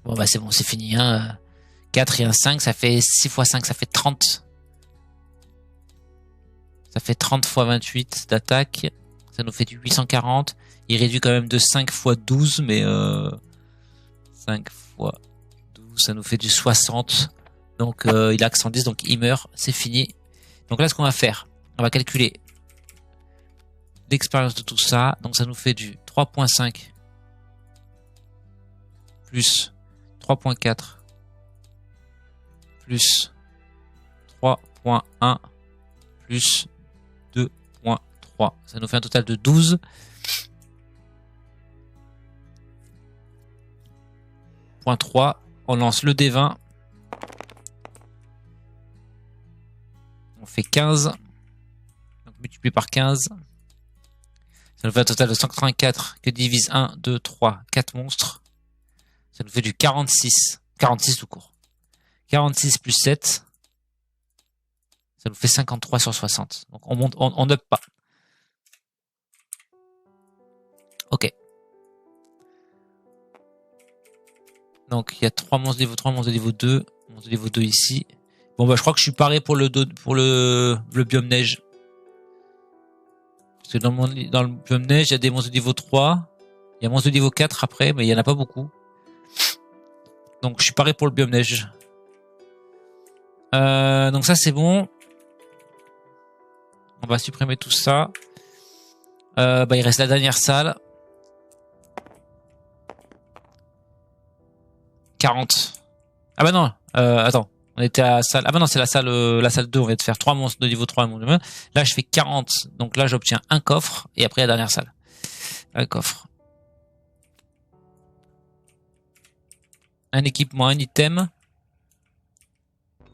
S1: Bon, bah c'est bon, c'est fini. Hein. 4 et un 5, ça fait 6 x 5, ça fait 30. Ça fait 30 x 28 d'attaque. Ça nous fait du 840. Il réduit quand même de 5 x 12, mais 5 x 12, ça nous fait du 60. Donc il a que 110, donc il meurt. C'est fini. Donc là, ce qu'on va faire, on va calculer l'expérience de tout ça. Donc ça nous fait du 3.5 plus 3.4 plus 3.1 plus 2.3. Ça nous fait un total de 12.3. On lance le D20. On fait 15. Donc multiplié par 15. Ça nous fait un total de 184 que divise 1, 2, 3, 4 monstres. Ça nous fait du 46. 46 tout court. 46 plus 7. Ça nous fait 53 sur 60. Donc on monte, on up pas. Ok. Donc il y a 3 monstres de niveau 3, monstres de niveau 2, monstres de niveau 2 ici. Bon bah je crois que je suis paré pour le biome neige. Parce que dans le biome neige, il y a des monstres de niveau 3. Il y a un monstre de niveau 4 après, mais il y en a pas beaucoup. Donc je suis paré pour le biome neige. Donc ça c'est bon. On va supprimer tout ça. Bah il reste la dernière salle. 40. Ah bah non, attends. On était à salle. Ah bah non, c'est la salle 2. On vient de faire 3 monstres de niveau 3. Là, je fais 40. Donc là, j'obtiens un coffre. Et après, la dernière salle. Un coffre. Un équipement, un item.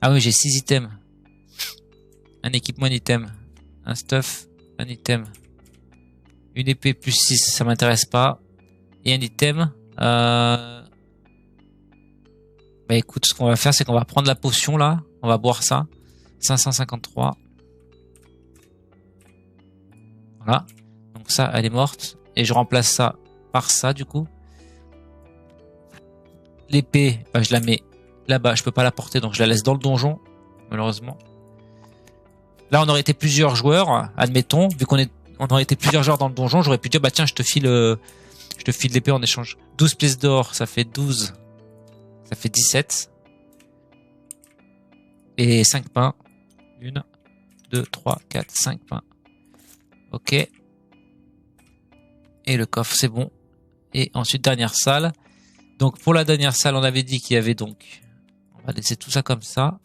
S1: Ah oui, j'ai 6 items. Un équipement, un item. Un stuff, un item. Une épée plus 6, ça m'intéresse pas. Et un item. Bah écoute, ce qu'on va faire, c'est qu'on va prendre la potion là. On va boire ça. 553. Voilà. Donc ça, elle est morte. Et je remplace ça par ça du coup. L'épée, bah, je la mets là-bas. Je peux pas la porter, donc je la laisse dans le donjon. Malheureusement. Là, on aurait été plusieurs joueurs, admettons. Vu on aurait été plusieurs joueurs dans le donjon, j'aurais pu dire, bah tiens, je te file l'épée en échange. 12 pièces d'or, ça fait 12. Ça fait 17. Et 5 pains. 1, 2, 3, 4, 5 pains. Ok. Et le coffre, c'est bon. Et ensuite, dernière salle. Donc, pour la dernière salle, on avait dit qu'il y avait donc... On va laisser tout ça comme ça.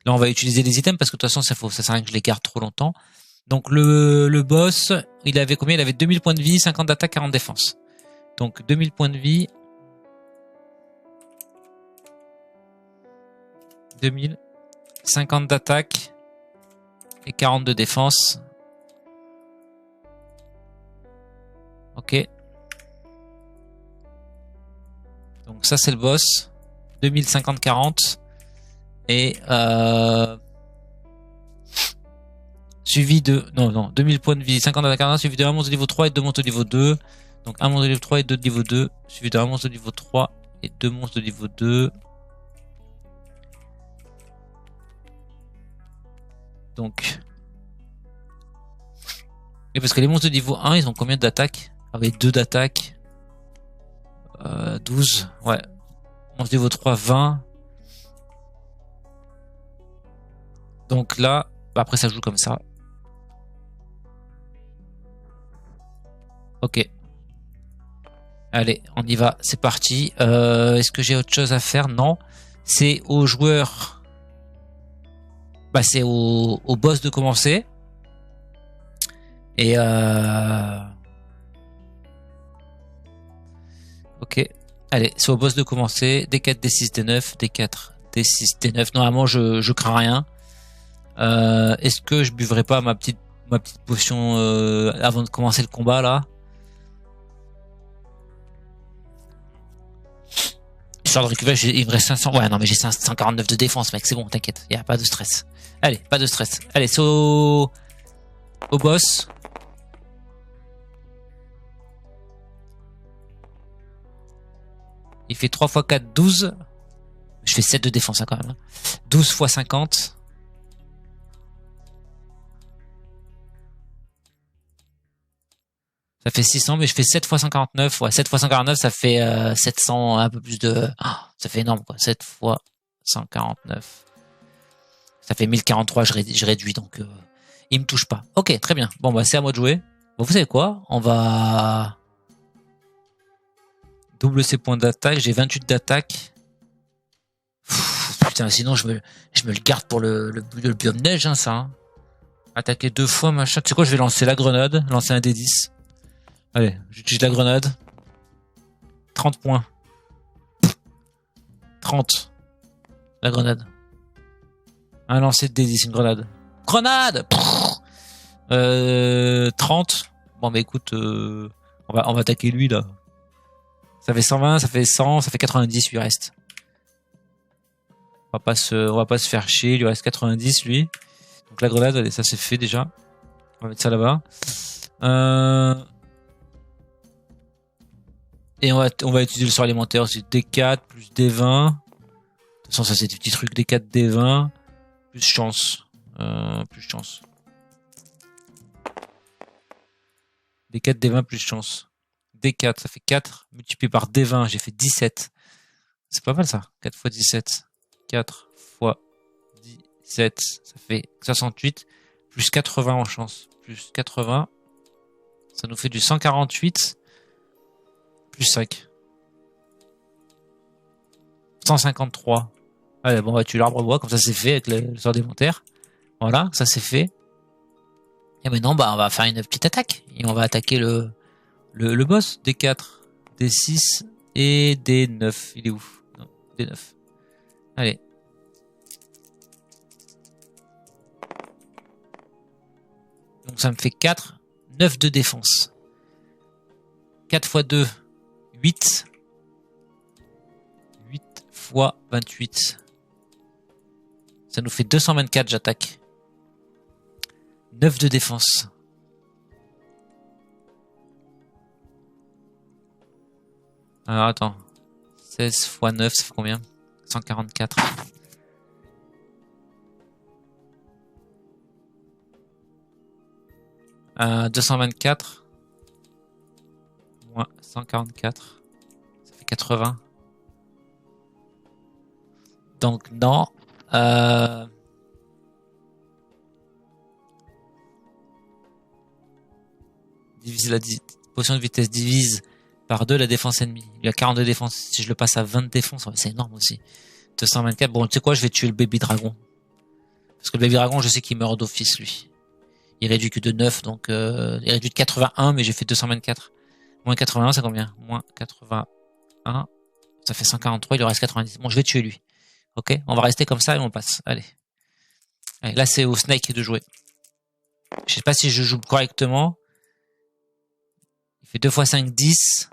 S1: Là, on va utiliser les items parce que de toute façon, ça sert à rien que je les garde trop longtemps. Donc, le boss, il avait combien? Il avait 2000 points de vie, 50 d'attaque, 40 défense. Donc, 2000 points de vie... 2000, 50 d'attaque et 40 de défense. Ok. Donc ça c'est le boss. 2050, 40 et suivi de 2000 points de vie, 50 d'attaque, 40, suivi de 1 monstre de niveau 3 et 2 monstres de niveau 2. Donc 1 monstre de niveau 3 et 2 de niveau 2, suivi de 1 monstre de niveau 3 et 2 monstres de niveau 2. Donc, et parce que les monstres de niveau 1, ils ont combien d'attaque? Avec 2 d'attaque. 12, ouais. Monstre de niveau 3, 20. Donc là, bah après ça joue comme ça. Ok. Allez, on y va, c'est parti. Est-ce que j'ai autre chose à faire? Non. C'est aux joueurs... Bah c'est au boss de commencer. Et ok. Allez, c'est au boss de commencer. D4, D6, D9, D4, D6, D9. Normalement, je crains rien. Est-ce que je buvrai pas ma petite potion avant de commencer le combat là? Histoire de récupérer, il me reste 500. Ouais, non, mais j'ai 549 de défense, mec. C'est bon, t'inquiète. Y a pas de stress. Allez, pas de stress. Allez, c'est au boss. Il fait 3 x 4, 12. Je fais 7 de défense, hein, quand même. 12 x 50. Ça fait 600, mais je fais 7 x 149. Ouais, 7 x 149, ça fait 700, un peu plus de... Oh, ça fait énorme, quoi. 7 x 149. Ça fait 1043, je réduis, donc il me touche pas. Ok, très bien. Bon, bah c'est à moi de jouer. Bon, vous savez quoi? On va... Double ses points d'attaque. J'ai 28 d'attaque. Putain, sinon je me le garde pour le biome neige, hein, ça. Hein. Attaquer 2 fois, machin. Tu sais quoi, je vais lancer la grenade. Lancer un D10. Allez, j'utilise la grenade. 30 points. 30. La grenade. Un lancer de D10, une grenade. Grenade! 30. Bon, bah écoute, on va attaquer lui, là. Ça fait 120, ça fait 100, ça fait 90, lui reste. On va pas se faire chier, il lui reste 90, lui. Donc la grenade, allez, ça c'est fait déjà. On va mettre ça là-bas. Et on va utiliser le sort élémentaire aussi. D4 plus D20. De toute façon, ça c'est des petits trucs. D4, D20. Plus chance. Plus chance. D4, D20 plus chance. D4, ça fait 4. Multiplié par D20, j'ai fait 17. C'est pas mal ça. 4 fois 17. 4 fois 17, ça fait 68. Plus 80 en chance. Plus 80. Ça nous fait du 148. Plus 5. 153. Allez, bon, on va tuer l'arbre bois, comme ça c'est fait avec le sort élémentaire. Voilà, ça c'est fait. Et maintenant, bah, on va faire une petite attaque. Et on va attaquer le boss. D4, D6 et D9. Il est où? Non, D9. Allez. Donc ça me fait 4. 9 de défense. 4 fois 2, 8. 8 fois 28. Ça nous fait 224, j'attaque. 9 de défense. Alors attends. 16 fois 9, ça fait combien? 144. Euh, 224. Moins 144. Ça fait 80. Donc non. Divise la potion de vitesse divise par 2 la défense ennemie. Il y a 42 défense. Si je le passe à 20 de défense, c'est énorme aussi. 224. Bon, tu sais quoi, je vais tuer le baby dragon. Parce que le baby dragon, je sais qu'il meurt d'office, lui. Il réduit que de 9, donc il réduit de 81, mais j'ai fait 224. Moins 81, c'est combien? Moins 81. Ça fait 143, il lui reste 90. Bon, je vais tuer lui. Ok, on va rester comme ça et on passe. Allez. Allez, là, c'est au Snake de jouer. Je sais pas si je joue correctement. Il fait 2 x 5, 10.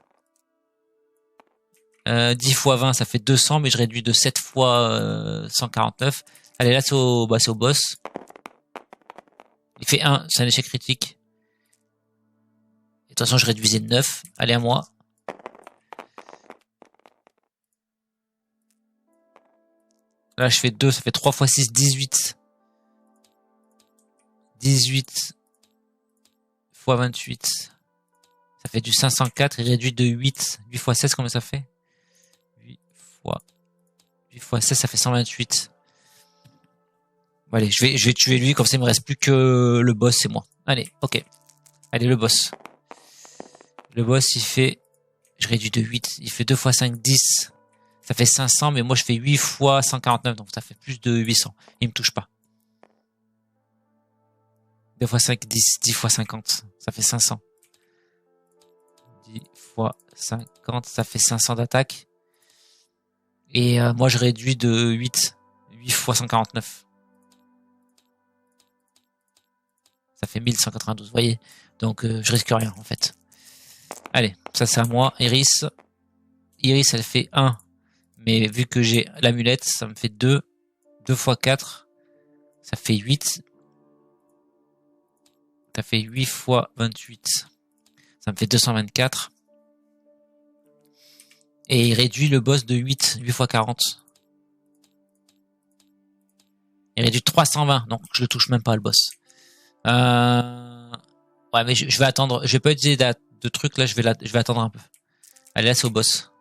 S1: 10 x 20, ça fait 200, mais je réduis de 7 fois 149. Allez, là, c'est au boss. Il fait 1, c'est un échec critique. Et de toute façon, je réduisais de 9. Allez, à moi. Là, je fais 2, ça fait 3 x 6, 18. 18 x 28. Ça fait du 504, il réduit de 8. 8 x 16, combien ça fait? 8 x 16, ça fait 128. Bon, allez, je vais tuer lui, comme ça il me reste plus que le boss et moi. Allez, ok. Allez, le boss. Le boss, il fait... Je réduis de 8. Il fait 2 x 5, 10. Ça fait 500, mais moi je fais 8 x 149, donc ça fait plus de 800. Il me touche pas. 2 x 5, 10. 10 x 50. Ça fait 500. 10 x 50, ça fait 500 d'attaque. Et moi je réduis de 8. 8 x 149. Ça fait 1192, vous voyez. Donc je risque rien en fait. Allez, ça c'est à moi. Iris. Iris, elle fait 1. Mais vu que j'ai l'amulette, ça me fait 2. 2 x 4. Ça fait 8. Ça fait 8 x 28. Ça me fait 224. Et il réduit le boss de 8. 8 x 40. Il réduit de 320. Donc je le touche même pas le boss. Ouais, mais je vais attendre. Je vais pas utiliser de trucs là. Je vais attendre un peu. Allez, là c'est au boss.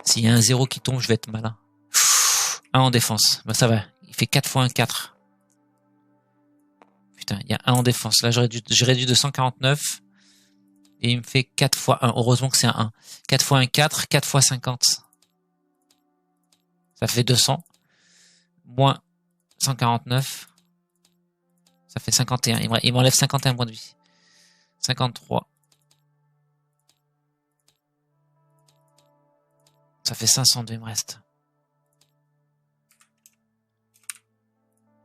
S1: S'il y a un 0 qui tombe, je vais être malin. 1 en défense. Bah ça va. Il fait 4 x 1, 4. Putain, il y a 1 en défense. Là, j'ai réduit de 149. Et il me fait 4 x 1. Heureusement que c'est un 1. 4 x 1, 4. 4 x 50. Ça fait 200. Moins 149. Ça fait 51. Il m'enlève 51 points de vie. 53. Ça fait 502, il me reste.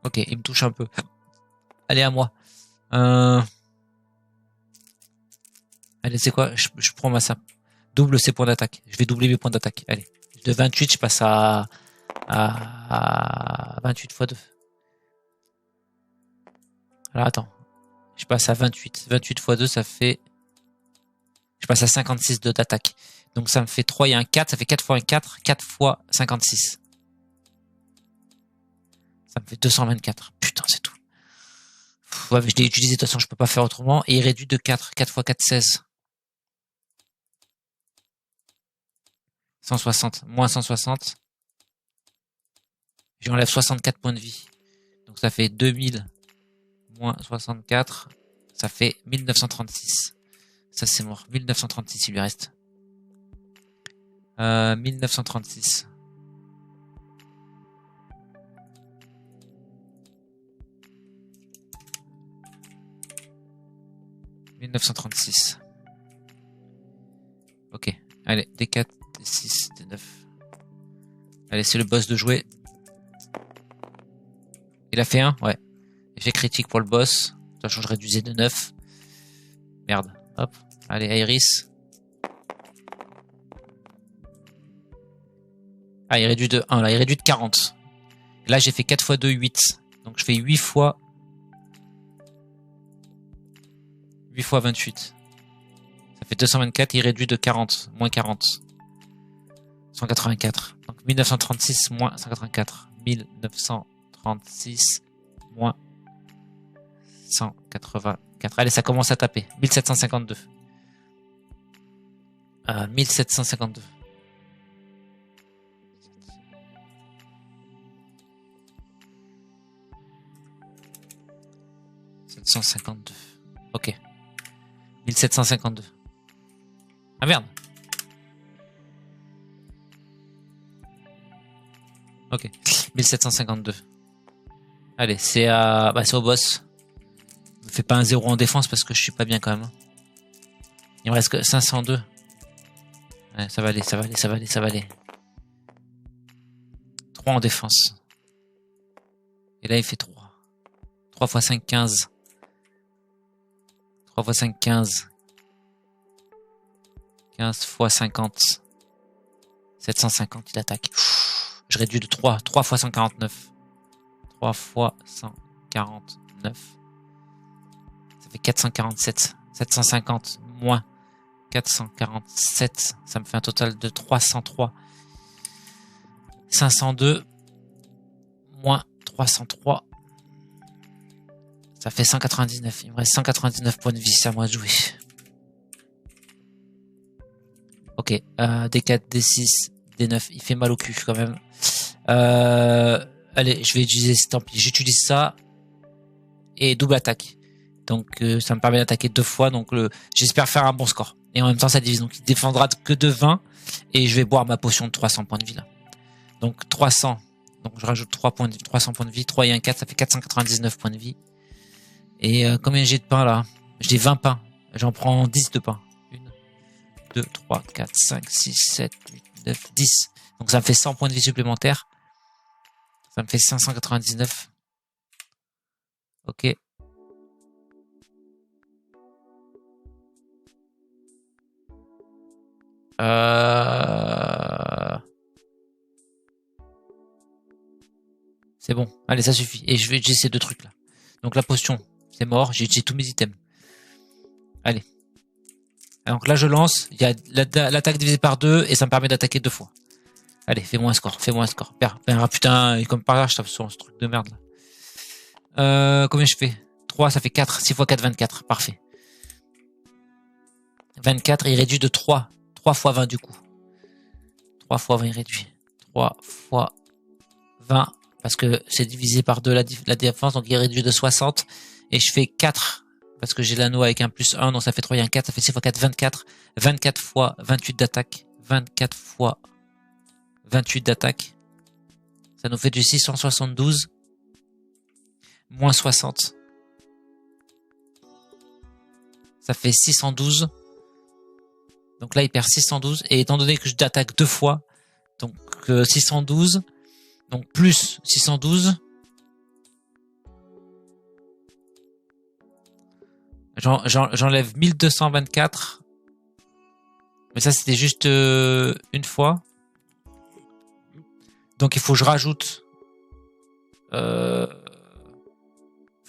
S1: Ok, il me touche un peu. Allez, à moi. Allez, c'est quoi? Je prends ma sape. Double ses points d'attaque. Je vais doubler mes points d'attaque. Allez. De 28, je passe à 28 x 2. Alors, attends. Je passe à 28. 28 x 2, ça fait... je passe à 56 d'attaque. Donc ça me fait 3 et un 4, ça fait 4 fois un 4, 4 fois 56. Ça me fait 224. Putain, c'est tout. Ouais, mais je l'ai utilisé, de toute façon, je peux pas faire autrement. Et il réduit de 4. 4 fois 4, 16. 160. Moins 160. J'enlève 64 points de vie. Donc ça fait 2000 moins 64. Ça fait 1936. Ça c'est mort. 1936 il lui reste. 1936. Ok. Allez, D4, D6, D9. Allez, c'est le boss de jouer. Il a fait 1, ouais. Effet critique pour le boss. Ça change réduisé de 9. Merde. Hop. Allez, Iris. Ah, il réduit de 1, là. Il réduit de 40. Et là, j'ai fait 4 fois 2, 8. Donc, je fais 8 fois 28. Ça fait 224, il réduit de 40. Moins 40. 184. Donc, 1936 moins 184. 1936 moins 184. Allez, ça commence à taper. 1752. 1752. Ok. 1752. Ah merde. Ok. 1752. Allez, c'est à... Bah, c'est au boss. Ne fais pas un 0 en défense parce que je suis pas bien quand même. Il me reste que 502. Ouais, ça va aller, ça va aller, ça va aller, ça va aller. 3 en défense. Et là, il fait 3. 3 x 5, 15. 3 x 5, 15. 15 x 50. 750, il attaque. Je réduis de 3. 3 x 149. 3 x 149. Ça fait 447. 750 moins 447. Ça me fait un total de 303. 502 moins 303. Ça fait 199. Il me reste 199 points de vie. C'est à moi de jouer. Ok. D4, D6, D9. Il fait mal au cul quand même. Allez, je vais utiliser, tant pis. J'utilise ça. Et double attaque. Donc ça me permet d'attaquer 2 fois. Donc j'espère faire un bon score. Et en même temps ça divise. Donc il défendra que de 20. Et je vais boire ma potion de 300 points de vie là. Donc 300. Donc je rajoute 3 points de vie, 300 points de vie. 3 et 1, 4. Ça fait 499 points de vie. Et combien j'ai de pain là? J'ai 20 pains. J'en prends 10 de pain. 1, 2, 3, 4, 5, 6, 7, 8, 9, 10. Donc ça me fait 100 points de vie supplémentaires. Ça me fait 599. Ok. C'est bon. Allez, ça suffit. Et je vais utiliser ces 2 trucs là. Donc la potion, c'est mort. J'ai utilisé tous mes items. Allez. Donc là, je lance. Il y a l'attaque divisée par 2 et ça me permet d'attaquer 2 fois. Allez, fais-moi un score. Fais-moi un score. Ah putain, comme par là, je tape sur ce truc de merde là. Combien je fais? 3, ça fait 4. 6 x 4, 24. Parfait. 24, il réduit de 3. 3 fois 20 du coup. 3 fois 20, il réduit. 3 fois 20. Parce que c'est divisé par 2 la défense, donc il réduit de 60. Et je fais 4, parce que j'ai l'anneau avec un plus 1, donc ça fait 3 et un 4, ça fait 6 x 4, 24. 24 fois 28 d'attaque. 24 fois 28 d'attaque. Ça nous fait du 672. Moins 60. Ça fait 612. Donc là, il perd 612. Et étant donné que je d'attaque 2 fois, donc 612... Donc plus 612. J'enlève 1224. Mais ça c'était juste une fois. Donc il faut que je rajoute. Faut que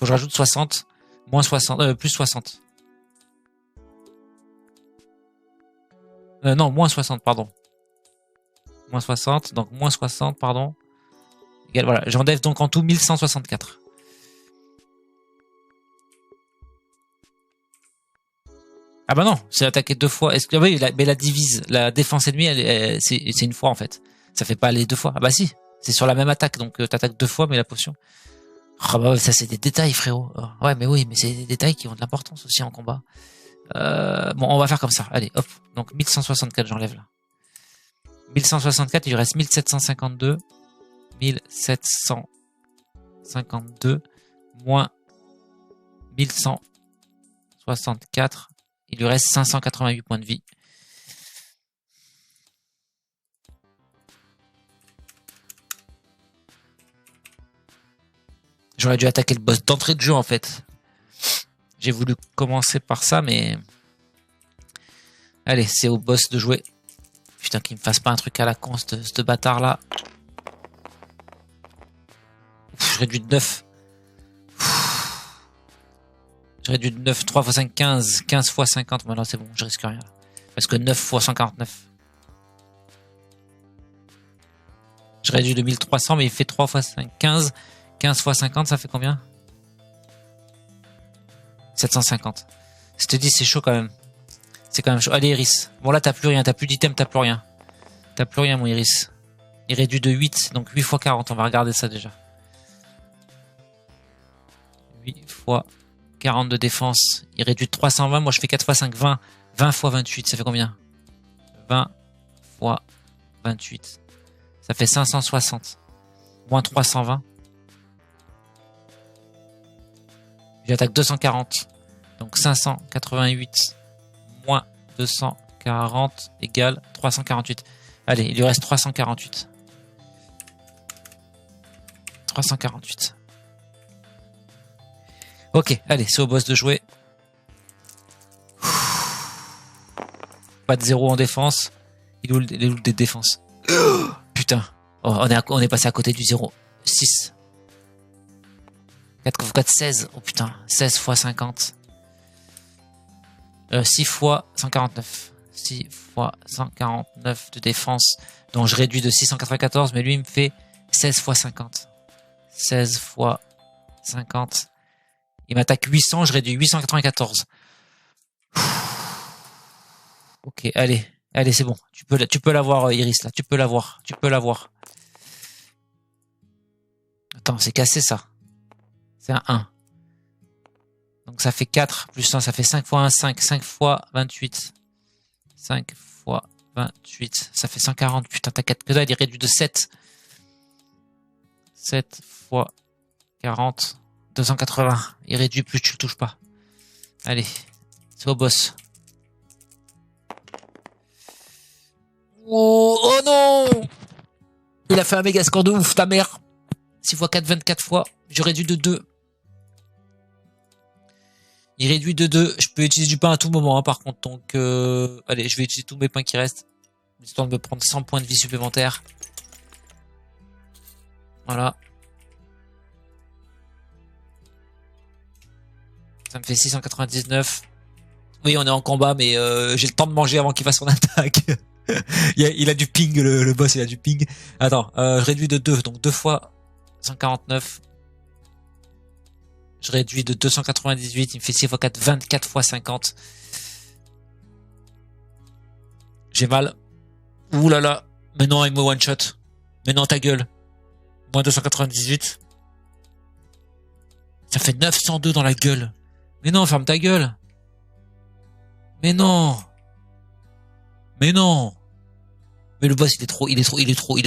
S1: je rajoute 60. Moins 60. Plus 60. Non, moins 60, pardon. Moins 60, donc moins 60, pardon. Égal, voilà, j'enlève donc en tout 1164. Ah bah non, c'est attaqué 2 fois. Est-ce que oui, mais la divise, la défense ennemie, c'est une fois en fait. Ça fait pas les 2 fois. Ah bah si, c'est sur la même attaque, donc t'attaques 2 fois, mais la potion. Ah bah ouais, ça c'est des détails, frérot. Ouais, mais oui, mais c'est des détails qui ont de l'importance aussi en combat. Bon, on va faire comme ça. Allez, hop. Donc 1164, j'enlève là. 1164, il lui reste 1752. 1752 moins 1164. Il lui reste 588 points de vie. J'aurais dû attaquer le boss d'entrée de jeu en fait. J'ai voulu commencer par ça, mais... Allez, c'est au boss de jouer. Putain, qu'il me fasse pas un truc à la con, ce bâtard là. Je réduis de 9. Je réduis de 9, 3 x 5, 15. 15 x 50. Maintenant c'est bon, je risque rien. Parce que 9 x 149. Je réduis de 1300, mais il fait 3 x 5, 15. 15 x 50, ça fait combien? 750. Je te dis, c'est chaud quand même. C'est quand même chaud. Allez, Iris. Bon, là, t'as plus rien. T'as plus d'item, t'as plus rien. T'as plus rien, mon Iris. Il réduit de 8. Donc 8 x 40. On va regarder ça déjà. 8 x 40 de défense. Il réduit de 320. Moi, je fais 4 x 5, 20. 20 x 28. Ça fait combien? 20 x 28. Ça fait 560. Moins 320. J'attaque 240. Donc 588 moins 240 égale 348. Allez, il lui reste 348. 348. Ok, allez, c'est au boss de jouer. Pas de 0 en défense. Il est où des défenses? Putain. Oh, on est passé à côté du 0. 6. 4 x 4, 16. Oh putain. 16 x 50. 6 x 149. 6 x 149 de défense. Donc je réduis de 694, mais lui il me fait 16 x 50. 16 x 50. Il m'attaque 800, je réduis 894. Ok, allez. Allez, c'est bon. Tu peux l'avoir, Iris, là. Tu peux l'avoir. Attends, c'est cassé, ça. C'est un 1. Donc ça fait 4 plus 1, ça fait 5 x 1, 5. 5 x 28. 5 x 28. Ça fait 140. Putain, t'as 4 que dalle, il est réduit de 7. 7 x 40. 280. Il réduit plus, tu le touches pas. Allez. C'est au boss. Oh non! Il a fait un méga score de ouf, ta mère. 6 x 4, 24 fois. Je réduis de 2. Il réduit de 2. Je peux utiliser du pain à tout moment, hein, par contre. Donc, allez, je vais utiliser tous mes pains qui restent. Histoire de me prendre 100 points de vie supplémentaires. Voilà. Ça me fait 699. Oui, on est en combat, mais j'ai le temps de manger avant qu'il fasse son attaque. il a du ping, le boss, il a du ping. Attends, je réduis de 2. Donc 2 fois 149. Je réduis de 298, il me fait 6 x 4, 24 x 50. J'ai mal. Ouh là là. Mais non, il me one shot. Mais non, ta gueule. Moins 298. Ça fait 902 dans la gueule. Mais non, ferme ta gueule. Mais non. Mais non. Mais le boss, il est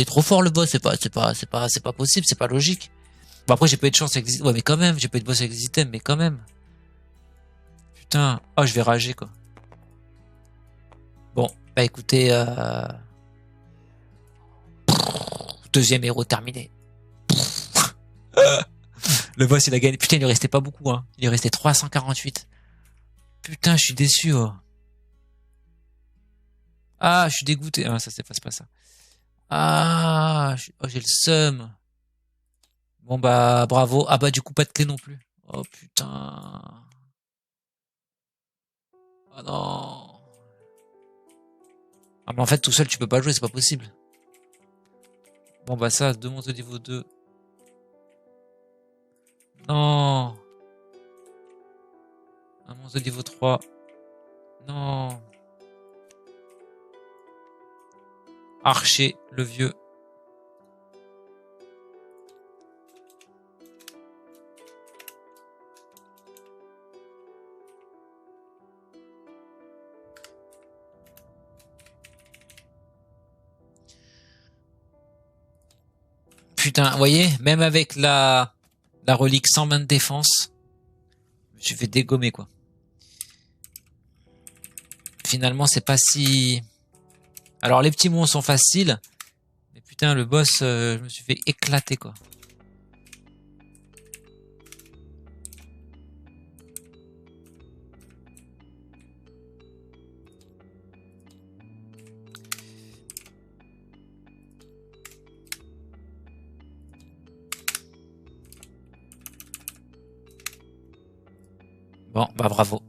S1: trop fort, le boss. C'est pas possible, c'est pas logique. Bon, après, j'ai pas eu de chance avec... Ouais, mais quand même, j'ai pas eu de boss avec les items, mais quand même. Putain. Oh, je vais rager, quoi. Bon, bah écoutez, deuxième héros terminé. Le boss, il a gagné. Putain, il lui restait pas beaucoup, hein. Il lui restait 348. Putain, je suis déçu, oh. Ah, je suis dégoûté. Ah, ça s'efface pas, ça. Ah, oh, j'ai le seum. Bon, bah, bravo. Ah, bah, du coup, pas de clé non plus. Oh, putain. Oh non. Ah, mais en fait, tout seul, tu peux pas jouer, c'est pas possible. Bon, bah ça, 2 monstres de niveau 2. Non. Un monstre de niveau 3. Non. Archer, le vieux. Putain, vous voyez, même avec la relique sans main de défense, je me suis fait dégommer, quoi. Finalement, c'est pas si... Alors, les petits monstres sont faciles, mais putain, le boss, je me suis fait éclater, quoi. Bon, bah bravo.